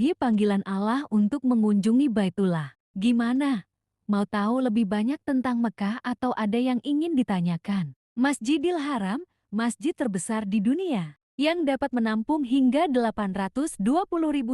Panggilan Allah untuk mengunjungi Baitullah. Gimana? Mau tahu lebih banyak tentang Mekah atau ada yang ingin ditanyakan? Masjidil Haram, masjid terbesar di dunia, yang dapat menampung hingga 820.000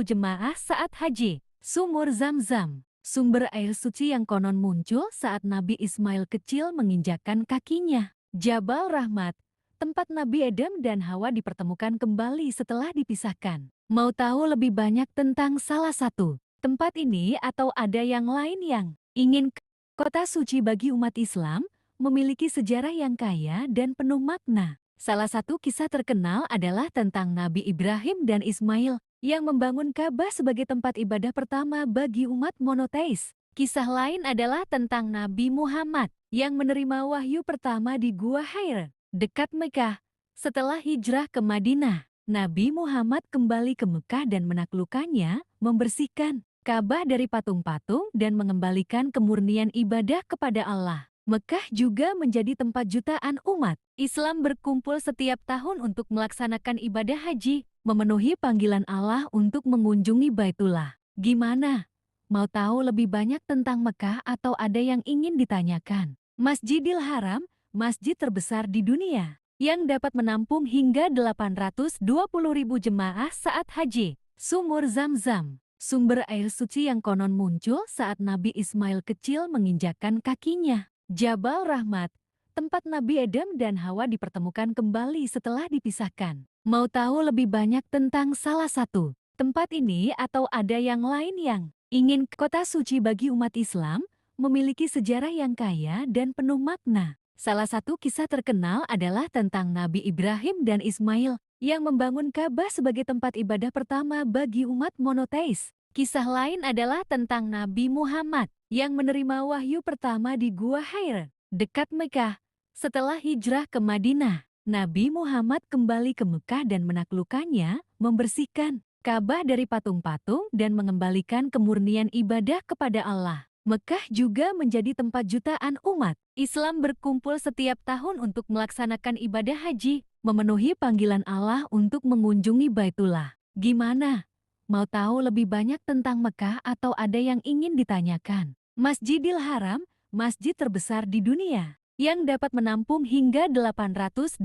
jemaah saat haji. Sumur Zam-Zam, sumber air suci yang konon muncul saat Nabi Ismail kecil menginjakkan kakinya. Jabal Rahmat, tempat Nabi Adam dan Hawa dipertemukan kembali setelah dipisahkan. Mau tahu lebih banyak tentang salah satu tempat ini atau ada yang lain yang ingin kota suci bagi umat Islam memiliki sejarah yang kaya dan penuh makna. Salah satu kisah terkenal adalah tentang Nabi Ibrahim dan Ismail yang membangun Ka'bah sebagai tempat ibadah pertama bagi umat monoteis. Kisah lain adalah tentang Nabi Muhammad yang menerima wahyu pertama di Gua Hira, dekat Mekah. Setelah hijrah ke Madinah, Nabi Muhammad kembali ke Mekah dan menaklukkannya, membersihkan Ka'bah dari patung-patung dan mengembalikan kemurnian ibadah kepada Allah. Mekah juga menjadi tempat jutaan umat Islam berkumpul setiap tahun untuk melaksanakan ibadah haji, memenuhi panggilan Allah untuk mengunjungi Baitullah. Gimana? Mau tahu lebih banyak tentang Mekah atau ada yang ingin ditanyakan? Masjidil Haram, masjid terbesar di dunia, yang dapat menampung hingga 820.000 jemaah saat haji. Sumur Zam-Zam, sumber air suci yang konon muncul saat Nabi Ismail kecil menginjakkan kakinya. Jabal Rahmat, tempat Nabi Adam dan Hawa dipertemukan kembali setelah dipisahkan. Mau tahu lebih banyak tentang salah satu tempat ini atau ada yang lain yang ingin kota suci bagi umat Islam memiliki sejarah yang kaya dan penuh makna? Salah satu kisah terkenal adalah tentang Nabi Ibrahim dan Ismail yang membangun Ka'bah sebagai tempat ibadah pertama bagi umat monoteis. Kisah lain adalah tentang Nabi Muhammad yang menerima wahyu pertama di Gua Hira, dekat Mekah. Setelah hijrah ke Madinah, Nabi Muhammad kembali ke Mekah dan menaklukkannya, membersihkan Ka'bah dari patung-patung dan mengembalikan kemurnian ibadah kepada Allah. Mekah juga menjadi tempat jutaan umat Islam berkumpul setiap tahun untuk melaksanakan ibadah haji, memenuhi panggilan Allah untuk mengunjungi Baitullah. Gimana? Mau tahu lebih banyak tentang Mekah atau ada yang ingin ditanyakan? Masjidil Haram, masjid terbesar di dunia, yang dapat menampung hingga 820.000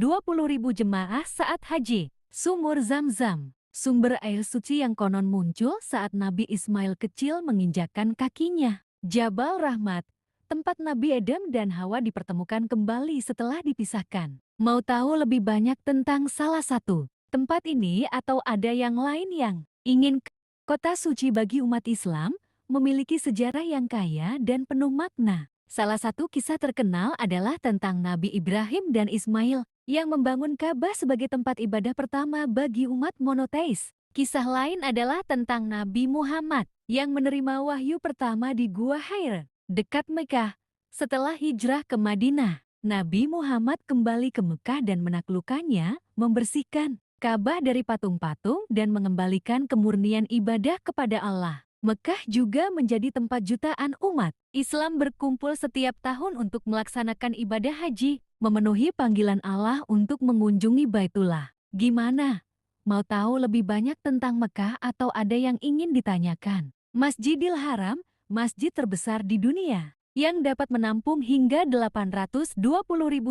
jemaah saat haji. Sumur Zam-Zam, sumber air suci yang konon muncul saat Nabi Ismail kecil menginjakkan kakinya. Jabal Rahmat, tempat Nabi Adam dan Hawa dipertemukan kembali setelah dipisahkan. Mau tahu lebih banyak tentang salah satu tempat ini atau ada yang lain yang ingin kota suci bagi umat Islam memiliki sejarah yang kaya dan penuh makna? Salah satu kisah terkenal adalah tentang Nabi Ibrahim dan Ismail yang membangun Ka'bah sebagai tempat ibadah pertama bagi umat monoteis. Kisah lain adalah tentang Nabi Muhammad yang menerima wahyu pertama di Gua Hira, dekat Mekah. Setelah hijrah ke Madinah, Nabi Muhammad kembali ke Mekah dan menaklukkannya, membersihkan Ka'bah dari patung-patung dan mengembalikan kemurnian ibadah kepada Allah. Mekah juga menjadi tempat jutaan umat Islam berkumpul setiap tahun untuk melaksanakan ibadah haji, memenuhi panggilan Allah untuk mengunjungi Baitullah. Gimana? Mau tahu lebih banyak tentang Mekah atau ada yang ingin ditanyakan? Masjidil Haram, masjid terbesar di dunia, yang dapat menampung hingga 820.000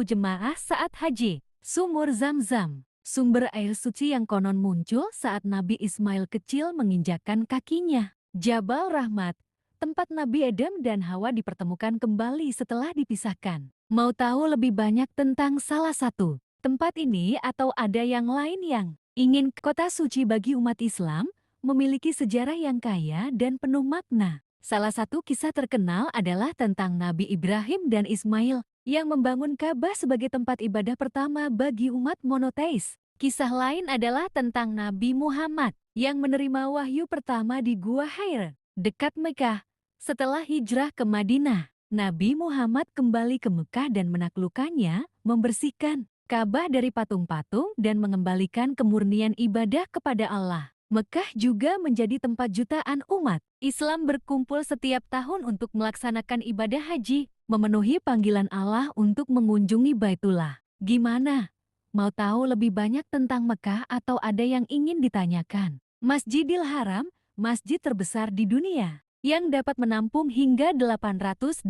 jemaah saat haji. Sumur Zam-Zam, sumber air suci yang konon muncul saat Nabi Ismail kecil menginjakkan kakinya. Jabal Rahmat, tempat Nabi Adam dan Hawa dipertemukan kembali setelah dipisahkan. Mau tahu lebih banyak tentang salah satu tempat ini atau ada yang lain yang ingin kota suci bagi umat Islam memiliki sejarah yang kaya dan penuh makna? Salah satu kisah terkenal adalah tentang Nabi Ibrahim dan Ismail yang membangun Ka'bah sebagai tempat ibadah pertama bagi umat monoteis. Kisah lain adalah tentang Nabi Muhammad yang menerima wahyu pertama di Gua Hira, dekat Mekah. Setelah hijrah ke Madinah, Nabi Muhammad kembali ke Mekah dan menaklukkannya, membersihkan Ka'bah dari patung-patung dan mengembalikan kemurnian ibadah kepada Allah. Mekah juga menjadi tempat jutaan umat Islam berkumpul setiap tahun untuk melaksanakan ibadah haji, memenuhi panggilan Allah untuk mengunjungi Baitullah. Gimana? Mau tahu lebih banyak tentang Mekah atau ada yang ingin ditanyakan? Masjidil Haram, masjid terbesar di dunia, yang dapat menampung hingga 820.000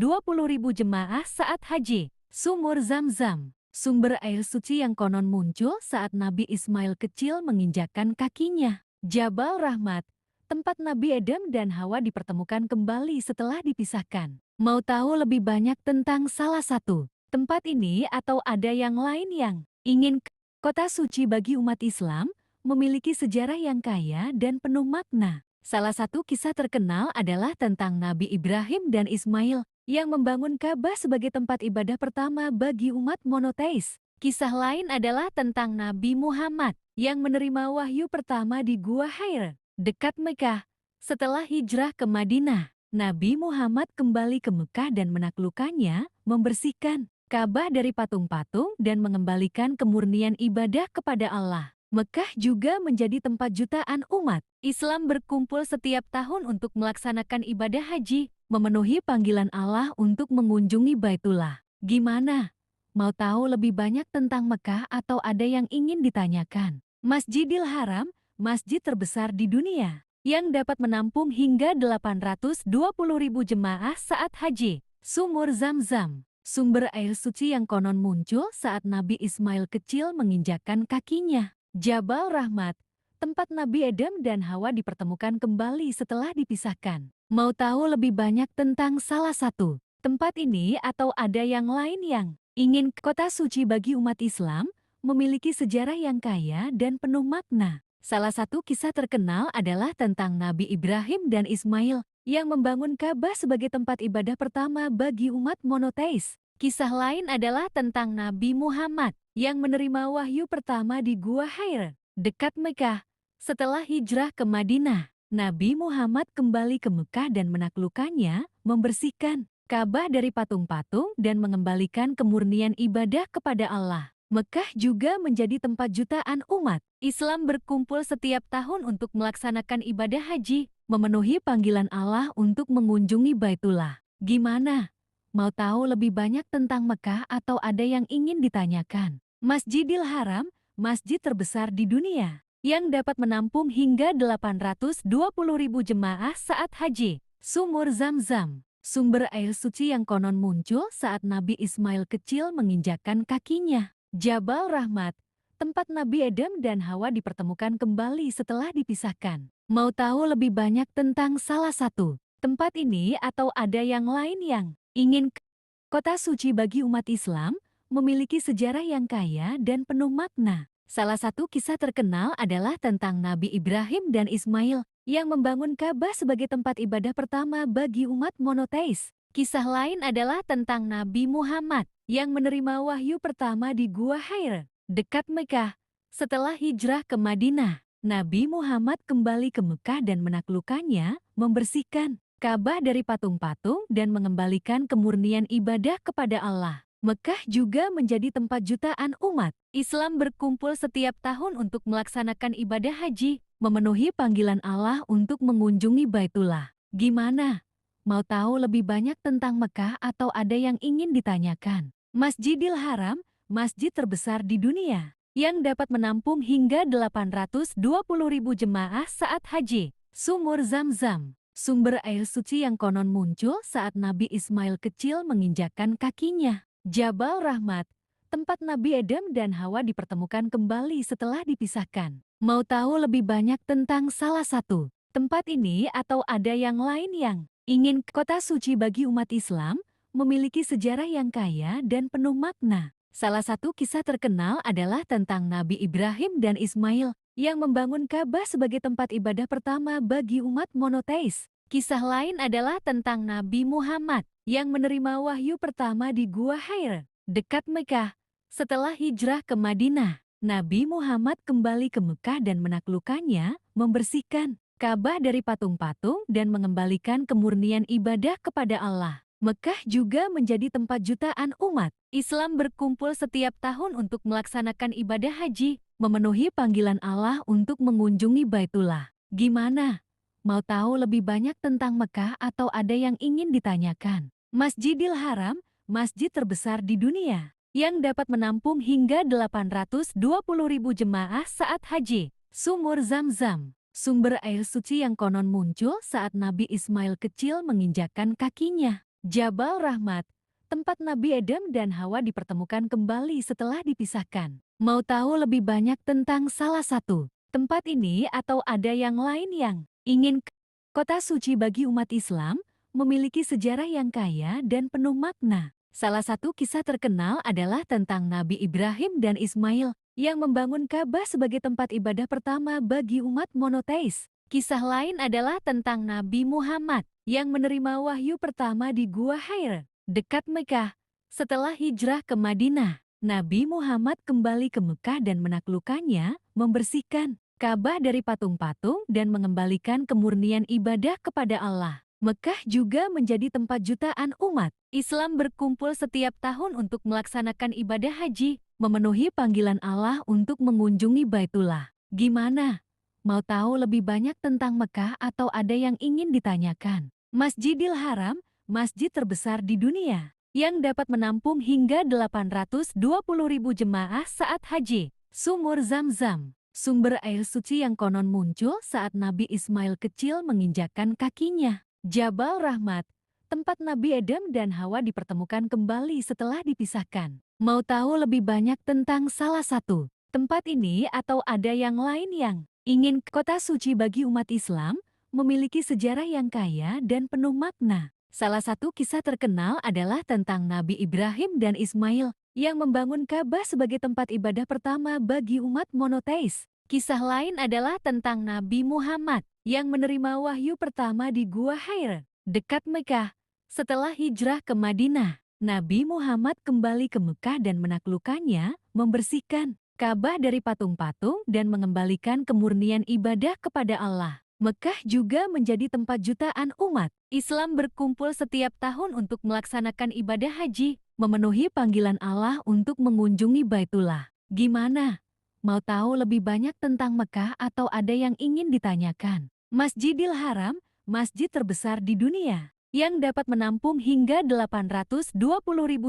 jemaah saat haji. Sumur Zam-Zam, sumber air suci yang konon muncul saat Nabi Ismail kecil menginjakkan kakinya. Jabal Rahmat, tempat Nabi Adam dan Hawa dipertemukan kembali setelah dipisahkan. Mau tahu lebih banyak tentang salah satu tempat ini atau ada yang lain yang ingin? Kota suci bagi umat Islam memiliki sejarah yang kaya dan penuh makna. Salah satu kisah terkenal adalah tentang Nabi Ibrahim dan Ismail yang membangun Ka'bah sebagai tempat ibadah pertama bagi umat monoteis. Kisah lain adalah tentang Nabi Muhammad yang menerima wahyu pertama di Gua Hira, dekat Mekah. Setelah hijrah ke Madinah, Nabi Muhammad kembali ke Mekah dan menaklukkannya, membersihkan Ka'bah dari patung-patung dan mengembalikan kemurnian ibadah kepada Allah. Mekah juga menjadi tempat jutaan umat Islam berkumpul setiap tahun untuk melaksanakan ibadah haji, memenuhi panggilan Allah untuk mengunjungi Baitullah. Gimana? Mau tahu lebih banyak tentang Mekah atau ada yang ingin ditanyakan? Masjidil Haram, masjid terbesar di dunia, yang dapat menampung hingga 820.000 jemaah saat haji. Sumur Zam-Zam, sumber air suci yang konon muncul saat Nabi Ismail kecil menginjakkan kakinya. Jabal Rahmat, tempat Nabi Adam dan Hawa dipertemukan kembali setelah dipisahkan. Mau tahu lebih banyak tentang salah satu tempat ini atau ada yang lain yang ingin? Kota suci bagi umat Islam memiliki sejarah yang kaya dan penuh makna. Salah satu kisah terkenal adalah tentang Nabi Ibrahim dan Ismail yang membangun Ka'bah sebagai tempat ibadah pertama bagi umat monoteis. Kisah lain adalah tentang Nabi Muhammad yang menerima wahyu pertama di Gua Hira, dekat Mekah. Setelah hijrah ke Madinah, Nabi Muhammad kembali ke Mekah dan menaklukkannya, membersihkan Ka'bah dari patung-patung dan mengembalikan kemurnian ibadah kepada Allah. Mekah juga menjadi tempat jutaan umat Islam berkumpul setiap tahun untuk melaksanakan ibadah haji, memenuhi panggilan Allah untuk mengunjungi Baitullah. Gimana? Mau tahu lebih banyak tentang Mekah atau ada yang ingin ditanyakan? Masjidil Haram, masjid terbesar di dunia, yang dapat menampung hingga 820.000 jemaah saat haji. Sumur Zam-Zam, sumber air suci yang konon muncul saat Nabi Ismail kecil menginjakkan kakinya. Jabal Rahmat, tempat Nabi Adam dan Hawa dipertemukan kembali setelah dipisahkan. Mau tahu lebih banyak tentang salah satu tempat ini atau ada yang lain yang ingin? Kota suci bagi umat Islam memiliki sejarah yang kaya dan penuh makna. Salah satu kisah terkenal adalah tentang Nabi Ibrahim dan Ismail yang membangun Ka'bah sebagai tempat ibadah pertama bagi umat monoteis. Kisah lain adalah tentang Nabi Muhammad yang menerima wahyu pertama di Gua Hira, dekat Mekah. Setelah hijrah ke Madinah, Nabi Muhammad kembali ke Mekah dan menaklukkannya, membersihkan Ka'bah dari patung-patung dan mengembalikan kemurnian ibadah kepada Allah. Mekah juga menjadi tempat jutaan umat Islam berkumpul setiap tahun untuk melaksanakan ibadah haji, memenuhi panggilan Allah untuk mengunjungi Baitullah. Gimana? Mau tahu lebih banyak tentang Mekah atau ada yang ingin ditanyakan? Masjidil Haram, masjid terbesar di dunia, yang dapat menampung hingga 820.000 jemaah saat haji. Sumur Zam-Zam, sumber air suci yang konon muncul saat Nabi Ismail kecil menginjakkan kakinya. Jabal Rahmat, tempat Nabi Adam dan Hawa dipertemukan kembali setelah dipisahkan. Mau tahu lebih banyak tentang salah satu tempat ini atau ada yang lain yang ingin? Kota suci bagi umat Islam memiliki sejarah yang kaya dan penuh makna. Salah satu kisah terkenal adalah tentang Nabi Ibrahim dan Ismail yang membangun Ka'bah sebagai tempat ibadah pertama bagi umat monoteis. Kisah lain adalah tentang Nabi Muhammad yang menerima wahyu pertama di Gua Hira, dekat Mekah. Setelah hijrah ke Madinah, Nabi Muhammad kembali ke Mekah dan menaklukkannya, membersihkan Ka'bah dari patung-patung dan mengembalikan kemurnian ibadah kepada Allah. Mekah juga menjadi tempat jutaan umat Islam berkumpul setiap tahun untuk melaksanakan ibadah haji, memenuhi panggilan Allah untuk mengunjungi Baitullah. Gimana? Mau tahu lebih banyak tentang Mekah atau ada yang ingin ditanyakan? Masjidil Haram, masjid terbesar di dunia, yang dapat menampung hingga 820.000 jemaah saat haji. Sumur Zam-Zam, Sumber air suci yang konon muncul saat Nabi Ismail kecil menginjakkan kakinya. Jabal Rahmat, tempat Nabi Adam dan Hawa dipertemukan kembali setelah dipisahkan. Mau tahu lebih banyak tentang salah satu tempat ini atau ada yang lain yang ingin? Kota suci bagi umat Islam memiliki sejarah yang kaya dan penuh makna. Salah satu kisah terkenal adalah tentang Nabi Ibrahim dan Ismail yang membangun Ka'bah sebagai tempat ibadah pertama bagi umat monoteis. Kisah lain adalah tentang Nabi Muhammad yang menerima wahyu pertama di Gua Hira, dekat Mekah. Setelah hijrah ke Madinah, Nabi Muhammad kembali ke Mekah dan menaklukkannya, membersihkan Ka'bah dari patung-patung dan mengembalikan kemurnian ibadah kepada Allah. Mekah juga menjadi tempat jutaan umat Islam berkumpul setiap tahun untuk melaksanakan ibadah haji, memenuhi panggilan Allah untuk mengunjungi Baitullah. Gimana? Mau tahu lebih banyak tentang Mekah atau ada yang ingin ditanyakan? Masjidil Haram, masjid terbesar di dunia, yang dapat menampung hingga 820.000 jemaah saat haji. Sumur Zam-Zam, sumber air suci yang konon muncul saat Nabi Ismail kecil menginjakkan kakinya. Jabal Rahmat, tempat Nabi Adam dan Hawa dipertemukan kembali setelah dipisahkan. Mau tahu lebih banyak tentang salah satu tempat ini atau ada yang lain yang ingin? Kota suci bagi umat Islam memiliki sejarah yang kaya dan penuh makna. Salah satu kisah terkenal adalah tentang Nabi Ibrahim dan Ismail yang membangun Ka'bah sebagai tempat ibadah pertama bagi umat monoteis. Kisah lain adalah tentang Nabi Muhammad yang menerima wahyu pertama di Gua Hira, dekat Mekah. Setelah hijrah ke Madinah, Nabi Muhammad kembali ke Mekah dan menaklukkannya, membersihkan Ka'bah dari patung-patung dan mengembalikan kemurnian ibadah kepada Allah. Mekah juga menjadi tempat jutaan umat Islam berkumpul setiap tahun untuk melaksanakan ibadah haji, memenuhi panggilan Allah untuk mengunjungi Baitullah. Gimana? Mau tahu lebih banyak tentang Mekah atau ada yang ingin ditanyakan? Masjidil Haram, masjid terbesar di dunia, yang dapat menampung hingga 820.000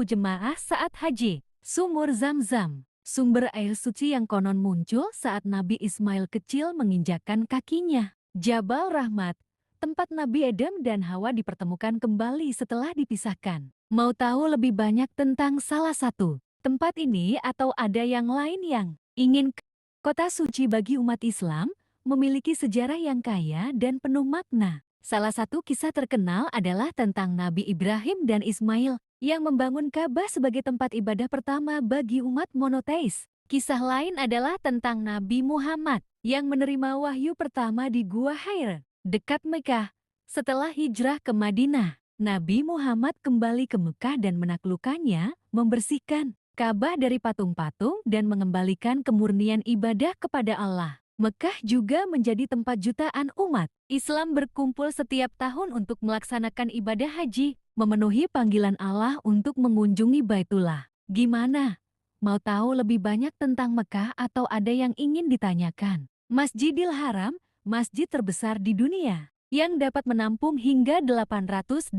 jemaah saat haji. Sumur Zam-Zam, sumber air suci yang konon muncul saat Nabi Ismail kecil menginjakkan kakinya. Jabal Rahmat, tempat Nabi Adam dan Hawa dipertemukan kembali setelah dipisahkan. Mau tahu lebih banyak tentang salah satu tempat ini atau ada yang lain yang ingin? Kota suci bagi umat Islam memiliki sejarah yang kaya dan penuh makna. Salah satu kisah terkenal adalah tentang Nabi Ibrahim dan Ismail yang membangun Ka'bah sebagai tempat ibadah pertama bagi umat monoteis. Kisah lain adalah tentang Nabi Muhammad yang menerima wahyu pertama di Gua Hira, dekat Mekah. Setelah hijrah ke Madinah, Nabi Muhammad kembali ke Mekah dan menaklukkannya, membersihkan Ka'bah dari patung-patung dan mengembalikan kemurnian ibadah kepada Allah. Mekah juga menjadi tempat jutaan umat Islam berkumpul setiap tahun untuk melaksanakan ibadah haji, memenuhi panggilan Allah untuk mengunjungi Baitullah. Gimana? Mau tahu lebih banyak tentang Mekah atau ada yang ingin ditanyakan? Masjidil Haram, masjid terbesar di dunia, yang dapat menampung hingga 820.000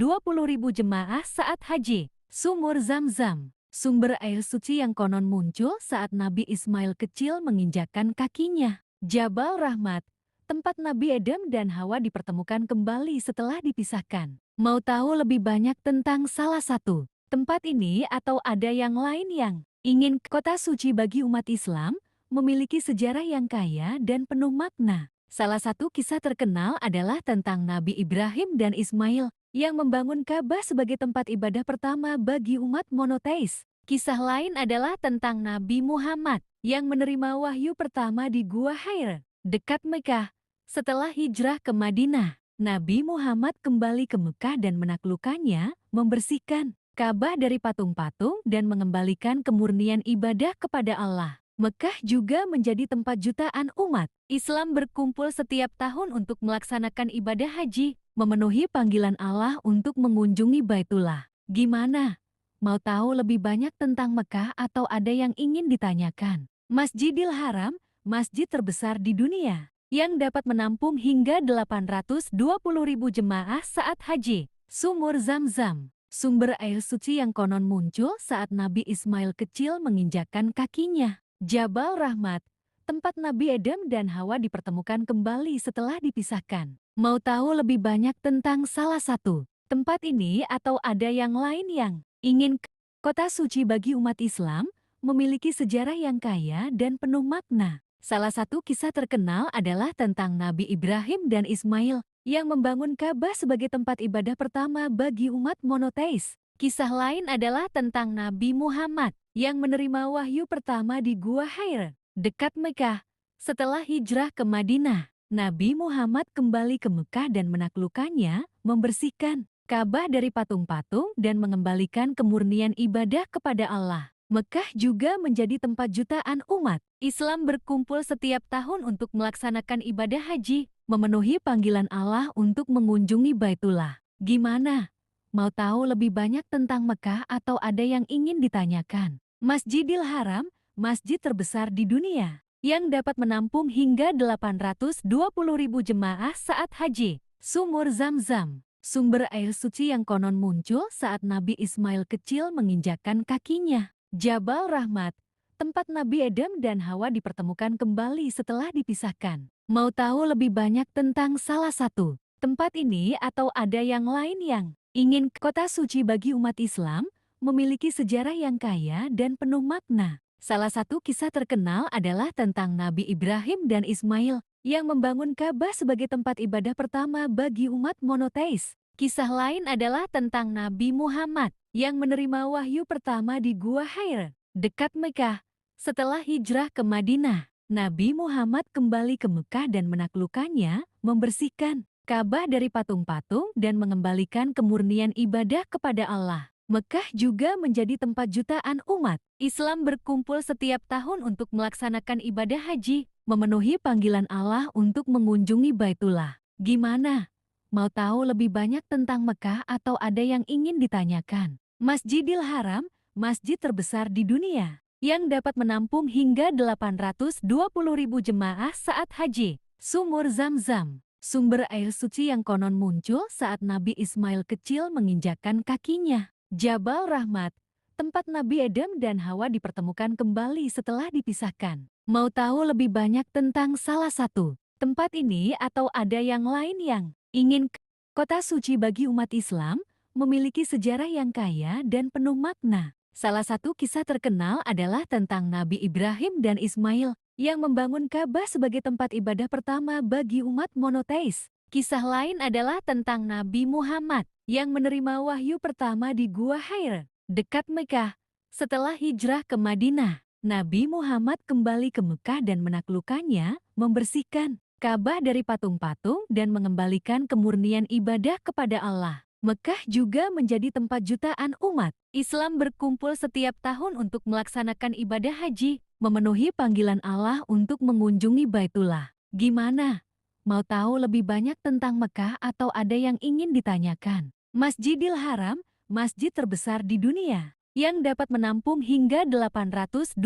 jemaah saat haji. Sumur Zam-Zam, sumber air suci yang konon muncul saat Nabi Ismail kecil menginjakkan kakinya. Jabal Rahmat, tempat Nabi Adam dan Hawa dipertemukan kembali setelah dipisahkan. Mau tahu lebih banyak tentang salah satu tempat ini atau ada yang lain yang ingin? Kota suci bagi umat Islam memiliki sejarah yang kaya dan penuh makna. Salah satu kisah terkenal adalah tentang Nabi Ibrahim dan Ismail yang membangun Ka'bah sebagai tempat ibadah pertama bagi umat monoteis. Kisah lain adalah tentang Nabi Muhammad yang menerima wahyu pertama di Gua Hira, dekat Mekah. Setelah hijrah ke Madinah, Nabi Muhammad kembali ke Mekah dan menaklukkannya, membersihkan Ka'bah dari patung-patung dan mengembalikan kemurnian ibadah kepada Allah. Mekah juga menjadi tempat jutaan umat Islam berkumpul setiap tahun untuk melaksanakan ibadah haji, memenuhi panggilan Allah untuk mengunjungi Baitullah. Gimana? Mau tahu lebih banyak tentang Mekah atau ada yang ingin ditanyakan? Masjidil Haram, masjid terbesar di dunia, yang dapat menampung hingga 820.000 jemaah saat haji. Sumur Zam-Zam, sumber air suci yang konon muncul saat Nabi Ismail kecil menginjakkan kakinya. Jabal Rahmat, tempat Nabi Adam dan Hawa dipertemukan kembali setelah dipisahkan. Mau tahu lebih banyak tentang salah satu tempat ini atau ada yang lain yang ingin kota suci bagi umat Islam memiliki sejarah yang kaya dan penuh makna. Salah satu kisah terkenal adalah tentang Nabi Ibrahim dan Ismail yang membangun Ka'bah sebagai tempat ibadah pertama bagi umat monoteis. Kisah lain adalah tentang Nabi Muhammad yang menerima wahyu pertama di Gua Hira, dekat Mekah. Setelah hijrah ke Madinah, Nabi Muhammad kembali ke Mekah dan menaklukkannya, membersihkan Ka'bah dari patung-patung dan mengembalikan kemurnian ibadah kepada Allah. Mekah juga menjadi tempat jutaan umat Islam berkumpul setiap tahun untuk melaksanakan ibadah haji, memenuhi panggilan Allah untuk mengunjungi Baitullah. Gimana? Mau tahu lebih banyak tentang Mekah atau ada yang ingin ditanyakan? Masjidil Haram, masjid terbesar di dunia, yang dapat menampung hingga 820.000 jemaah saat haji. Sumur Zam-Zam, sumber air suci yang konon muncul saat Nabi Ismail kecil menginjakkan kakinya. Jabal Rahmat, tempat Nabi Adam dan Hawa dipertemukan kembali setelah dipisahkan. Mau tahu lebih banyak tentang salah satu tempat ini atau ada yang lain yang ingin kota suci bagi umat Islam memiliki sejarah yang kaya dan penuh makna. Salah satu kisah terkenal adalah tentang Nabi Ibrahim dan Ismail yang membangun Ka'bah sebagai tempat ibadah pertama bagi umat monoteis. Kisah lain adalah tentang Nabi Muhammad yang menerima wahyu pertama di Gua Hira, dekat Mekah. Setelah hijrah ke Madinah, Nabi Muhammad kembali ke Mekah dan menaklukkannya, membersihkan Ka'bah dari patung-patung dan mengembalikan kemurnian ibadah kepada Allah. Mekah juga menjadi tempat jutaan umat Islam berkumpul setiap tahun untuk melaksanakan ibadah haji, memenuhi panggilan Allah untuk mengunjungi Baitullah. Gimana? Mau tahu lebih banyak tentang Mekah atau ada yang ingin ditanyakan? Masjidil Haram, masjid terbesar di dunia, yang dapat menampung hingga 820.000 jemaah saat haji. Sumur Zam-Zam, sumber air suci yang konon muncul saat Nabi Ismail kecil menginjakkan kakinya. Jabal Rahmat, tempat Nabi Adam dan Hawa dipertemukan kembali setelah dipisahkan. Mau tahu lebih banyak tentang salah satu tempat ini atau ada yang lain yang ingin kota suci bagi umat Islam memiliki sejarah yang kaya dan penuh makna. Salah satu kisah terkenal adalah tentang Nabi Ibrahim dan Ismail yang membangun Ka'bah sebagai tempat ibadah pertama bagi umat monoteis. Kisah lain adalah tentang Nabi Muhammad yang menerima wahyu pertama di Gua Hira, dekat Mekah. Setelah hijrah ke Madinah, Nabi Muhammad kembali ke Mekah dan menaklukkannya, membersihkan Ka'bah dari patung-patung dan mengembalikan kemurnian ibadah kepada Allah. Mekah juga menjadi tempat jutaan umat Islam berkumpul setiap tahun untuk melaksanakan ibadah haji, memenuhi panggilan Allah untuk mengunjungi Baitullah. Gimana? Mau tahu lebih banyak tentang Mekah atau ada yang ingin ditanyakan? Masjidil Haram, masjid terbesar di dunia, yang dapat menampung hingga 820.000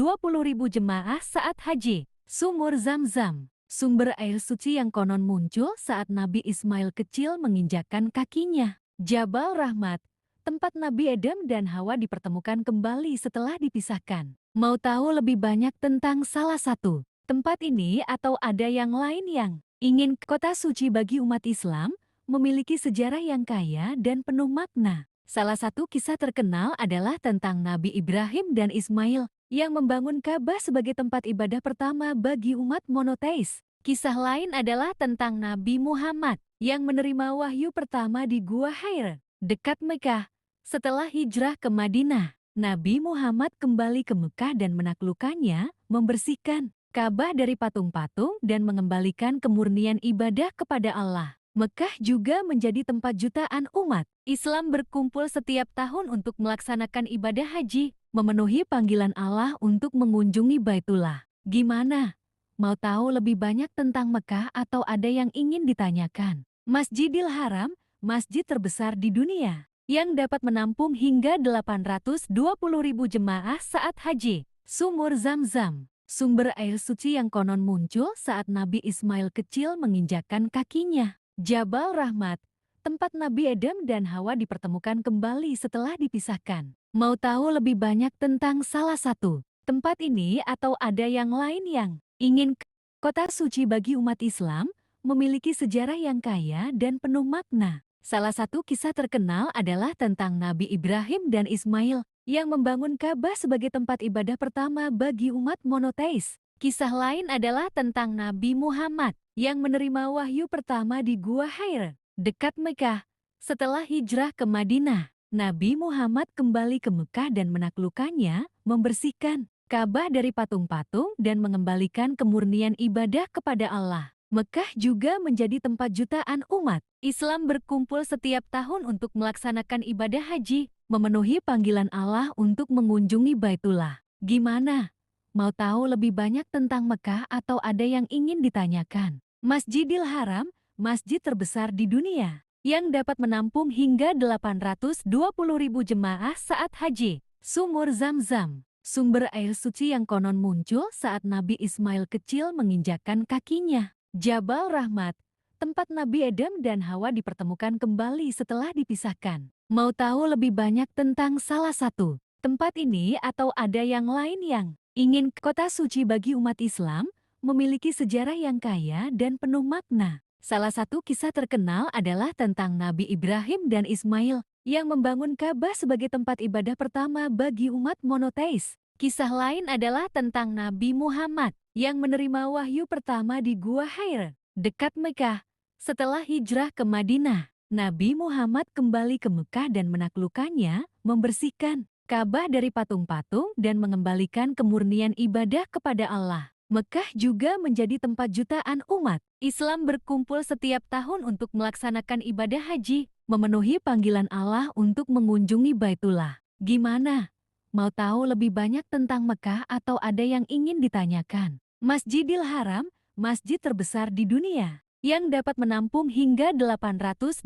jemaah saat haji. Sumur Zam-Zam, sumber air suci yang konon muncul saat Nabi Ismail kecil menginjakkan kakinya. Jabal Rahmat, tempat Nabi Adam dan Hawa dipertemukan kembali setelah dipisahkan. Mau tahu lebih banyak tentang salah satu tempat ini atau ada yang lain yang ingin kota suci bagi umat Islam memiliki sejarah yang kaya dan penuh makna. Salah satu kisah terkenal adalah tentang Nabi Ibrahim dan Ismail yang membangun Ka'bah sebagai tempat ibadah pertama bagi umat monoteis. Kisah lain adalah tentang Nabi Muhammad yang menerima wahyu pertama di Gua Hira, dekat Mekah. Setelah hijrah ke Madinah, Nabi Muhammad kembali ke Mekah dan menaklukkannya, membersihkan Ka'bah dari patung-patung dan mengembalikan kemurnian ibadah kepada Allah. Mekah juga menjadi tempat jutaan umat Islam berkumpul setiap tahun untuk melaksanakan ibadah haji, memenuhi panggilan Allah untuk mengunjungi Baitullah. Gimana? Mau tahu lebih banyak tentang Mekah atau ada yang ingin ditanyakan? Masjidil Haram, masjid terbesar di dunia, yang dapat menampung hingga 820.000 jemaah saat haji. Sumur Zam-Zam, sumber air suci yang konon muncul saat Nabi Ismail kecil menginjakkan kakinya. Jabal Rahmat, tempat Nabi Adam dan Hawa dipertemukan kembali setelah dipisahkan. Mau tahu lebih banyak tentang salah satu tempat ini atau ada yang lain yang Ingin kota suci bagi umat Islam memiliki sejarah yang kaya dan penuh makna. Salah satu kisah terkenal adalah tentang Nabi Ibrahim dan Ismail yang membangun Ka'bah sebagai tempat ibadah pertama bagi umat monoteis. Kisah lain adalah tentang Nabi Muhammad yang menerima wahyu pertama di Gua Hira, dekat Mekah. Setelah hijrah ke Madinah, Nabi Muhammad kembali ke Mekah dan menaklukkannya, membersihkan Ka'bah dari patung-patung dan mengembalikan kemurnian ibadah kepada Allah. Mekah juga menjadi tempat jutaan umat Islam berkumpul setiap tahun untuk melaksanakan ibadah haji, memenuhi panggilan Allah untuk mengunjungi Baitullah. Gimana? Mau tahu lebih banyak tentang Mekah atau ada yang ingin ditanyakan? Masjidil Haram, masjid terbesar di dunia, yang dapat menampung hingga 820.000 jemaah saat haji. Sumur Zam-Zam, sumber air suci yang konon muncul saat Nabi Ismail kecil menginjakkan kakinya. Jabal Rahmat, tempat Nabi Adam dan Hawa dipertemukan kembali setelah dipisahkan. Mau tahu lebih banyak tentang salah satu tempat ini atau ada yang lain yang ingin kota suci bagi umat Islam memiliki sejarah yang kaya dan penuh makna? Salah satu kisah terkenal adalah tentang Nabi Ibrahim dan Ismail yang membangun Ka'bah sebagai tempat ibadah pertama bagi umat monoteis. Kisah lain adalah tentang Nabi Muhammad yang menerima wahyu pertama di Gua Hira, dekat Mekah. Setelah hijrah ke Madinah, Nabi Muhammad kembali ke Mekah dan menaklukkannya, membersihkan Ka'bah dari patung-patung dan mengembalikan kemurnian ibadah kepada Allah. Mekah juga menjadi tempat jutaan umat Islam berkumpul setiap tahun untuk melaksanakan ibadah haji, memenuhi panggilan Allah untuk mengunjungi Baitullah. Gimana? Mau tahu lebih banyak tentang Mekah atau ada yang ingin ditanyakan? Masjidil Haram, masjid terbesar di dunia, yang dapat menampung hingga 820.000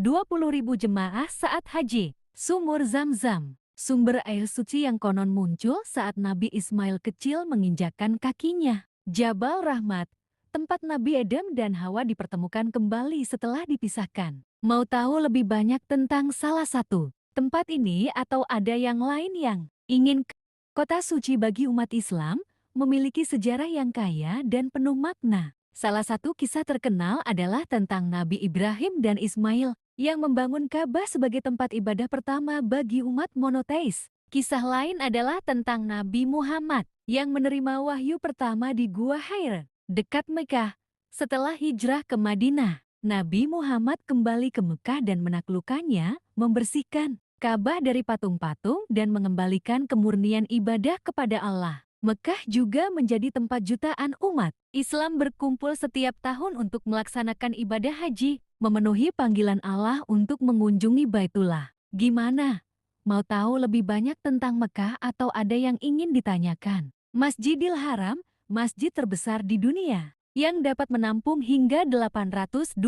jemaah saat haji. Sumur Zam-Zam, sumber air suci yang konon muncul saat Nabi Ismail kecil menginjakkan kakinya. Jabal Rahmat, tempat Nabi Adam dan Hawa dipertemukan kembali setelah dipisahkan. Mau tahu lebih banyak tentang salah satu tempat ini atau ada yang lain yang ingin kota suci bagi umat Islam memiliki sejarah yang kaya dan penuh makna? Salah satu kisah terkenal adalah tentang Nabi Ibrahim dan Ismail yang membangun Ka'bah sebagai tempat ibadah pertama bagi umat monoteis. Kisah lain adalah tentang Nabi Muhammad yang menerima wahyu pertama di Gua Hira, dekat Mekah. Setelah hijrah ke Madinah, Nabi Muhammad kembali ke Mekah dan menaklukkannya, membersihkan Ka'bah dari patung-patung dan mengembalikan kemurnian ibadah kepada Allah. Mekah juga menjadi tempat jutaan umat Islam berkumpul setiap tahun untuk melaksanakan ibadah haji, memenuhi panggilan Allah untuk mengunjungi Baitullah. Gimana? Mau tahu lebih banyak tentang Mekah atau ada yang ingin ditanyakan? Masjidil Haram, masjid terbesar di dunia, yang dapat menampung hingga 820.000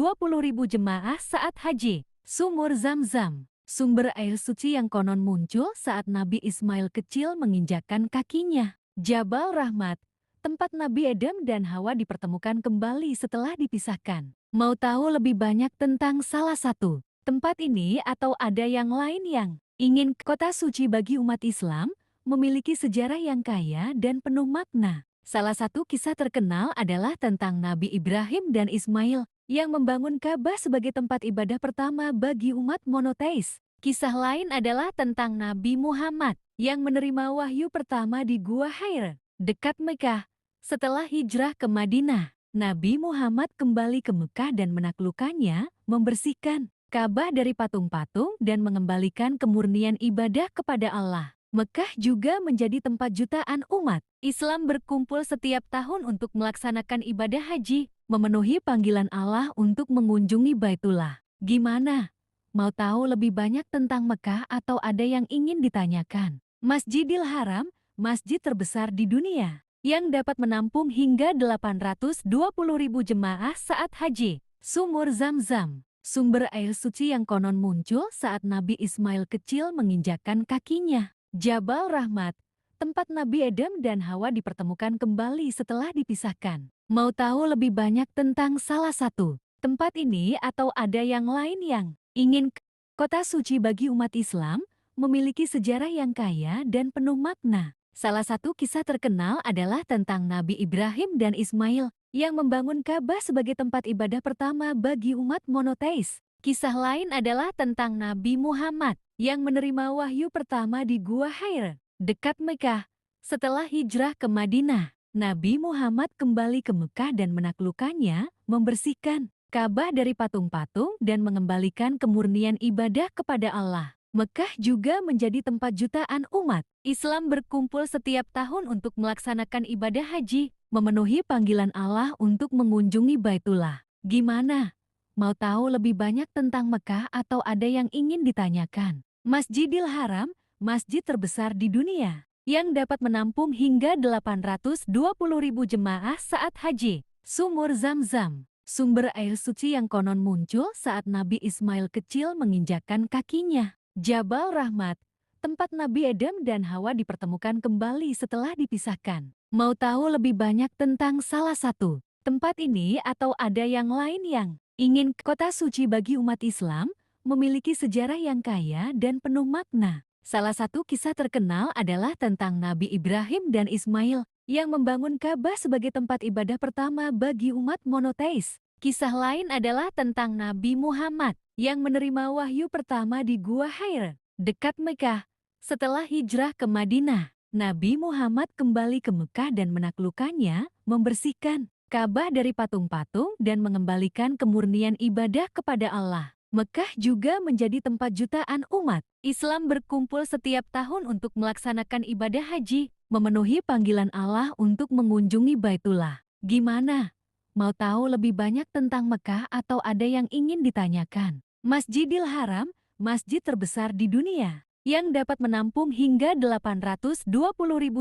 jemaah saat haji. Sumur Zam-Zam, sumber air suci yang konon muncul saat Nabi Ismail kecil menginjakkan kakinya. Jabal Rahmat, tempat Nabi Adam dan Hawa dipertemukan kembali setelah dipisahkan. Mau tahu lebih banyak tentang salah satu tempat ini atau ada yang lain yang ingin kota suci bagi umat Islam memiliki sejarah yang kaya dan penuh makna? Salah satu kisah terkenal adalah tentang Nabi Ibrahim dan Ismail yang membangun Ka'bah sebagai tempat ibadah pertama bagi umat monoteis. Kisah lain adalah tentang Nabi Muhammad yang menerima wahyu pertama di Gua Hira, dekat Mekah. Setelah hijrah ke Madinah, Nabi Muhammad kembali ke Mekah dan menaklukkannya, membersihkan Ka'bah dari patung-patung dan mengembalikan kemurnian ibadah kepada Allah. Mekah juga menjadi tempat jutaan umat Islam berkumpul setiap tahun untuk melaksanakan ibadah haji, memenuhi panggilan Allah untuk mengunjungi Baitullah. Gimana? Mau tahu lebih banyak tentang Mekah atau ada yang ingin ditanyakan? Masjidil Haram, masjid terbesar di dunia, yang dapat menampung hingga 820.000 jemaah saat haji. Sumur Zam-Zam, sumber air suci yang konon muncul saat Nabi Ismail kecil menginjakkan kakinya. Jabal Rahmat, tempat Nabi Adam dan Hawa dipertemukan kembali setelah dipisahkan. Mau tahu lebih banyak tentang salah satu tempat ini atau ada yang lain yang ingin kota suci bagi umat Islam memiliki sejarah yang kaya dan penuh makna? Salah satu kisah terkenal adalah tentang Nabi Ibrahim dan Ismail yang membangun Ka'bah sebagai tempat ibadah pertama bagi umat monoteis. Kisah lain adalah tentang Nabi Muhammad yang menerima wahyu pertama di Gua Hira, dekat Mekah. Setelah hijrah ke Madinah, Nabi Muhammad kembali ke Mekah dan menaklukkannya, membersihkan Ka'bah dari patung-patung dan mengembalikan kemurnian ibadah kepada Allah. Mekah juga menjadi tempat jutaan umat Islam berkumpul setiap tahun untuk melaksanakan ibadah haji, memenuhi panggilan Allah untuk mengunjungi Baitullah. Gimana? Mau tahu lebih banyak tentang Mekah atau ada yang ingin ditanyakan? Masjidil Haram, masjid terbesar di dunia, yang dapat menampung hingga 820.000 jemaah saat haji. Sumur Zam-Zam, sumber air suci yang konon muncul saat Nabi Ismail kecil menginjakkan kakinya. Jabal Rahmat, tempat Nabi Adam dan Hawa dipertemukan kembali setelah dipisahkan. Mau tahu lebih banyak tentang salah satu tempat ini atau ada yang lain yang ingin kota suci bagi umat Islam, memiliki sejarah yang kaya dan penuh makna. Salah satu kisah terkenal adalah tentang Nabi Ibrahim dan Ismail yang membangun Ka'bah sebagai tempat ibadah pertama bagi umat monoteis. Kisah lain adalah tentang Nabi Muhammad yang menerima wahyu pertama di Gua Hira, dekat Mekah. Setelah hijrah ke Madinah, Nabi Muhammad kembali ke Mekah dan menaklukkannya, membersihkan Ka'bah dari patung-patung dan mengembalikan kemurnian ibadah kepada Allah. Mekah juga menjadi tempat jutaan umat Islam berkumpul setiap tahun untuk melaksanakan ibadah haji, memenuhi panggilan Allah untuk mengunjungi Baitullah. Gimana? Mau tahu lebih banyak tentang Mekah atau ada yang ingin ditanyakan? Masjidil Haram, masjid terbesar di dunia, yang dapat menampung hingga 820.000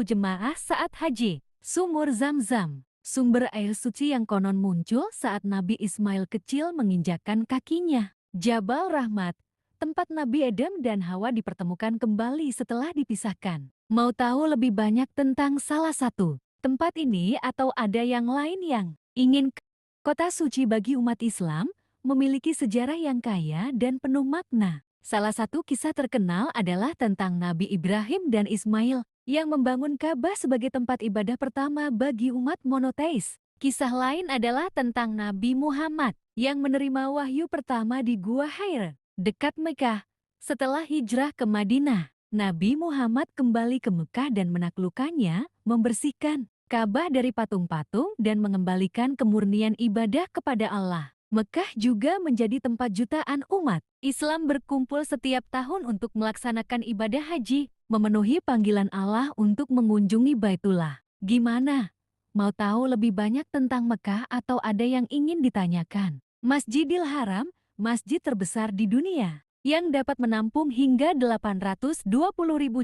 jemaah saat haji. Sumur Zam-Zam, sumber air suci yang konon muncul saat Nabi Ismail kecil menginjakkan kakinya. Jabal Rahmat, tempat Nabi Adam dan Hawa dipertemukan kembali setelah dipisahkan. Mau tahu lebih banyak tentang salah satu tempat ini atau ada yang lain yang ingin kota suci bagi umat Islam, memiliki sejarah yang kaya dan penuh makna. Salah satu kisah terkenal adalah tentang Nabi Ibrahim dan Ismail yang membangun Ka'bah sebagai tempat ibadah pertama bagi umat monoteis. Kisah lain adalah tentang Nabi Muhammad yang menerima wahyu pertama di Gua Hira, dekat Mekah. Setelah hijrah ke Madinah, Nabi Muhammad kembali ke Mekah dan menaklukkannya, membersihkan Ka'bah dari patung-patung dan mengembalikan kemurnian ibadah kepada Allah. Mekah juga menjadi tempat jutaan umat Islam berkumpul setiap tahun untuk melaksanakan ibadah haji, memenuhi panggilan Allah untuk mengunjungi Baitullah. Gimana? Mau tahu lebih banyak tentang Mekah atau ada yang ingin ditanyakan? Masjidil Haram, masjid terbesar di dunia, yang dapat menampung hingga 820.000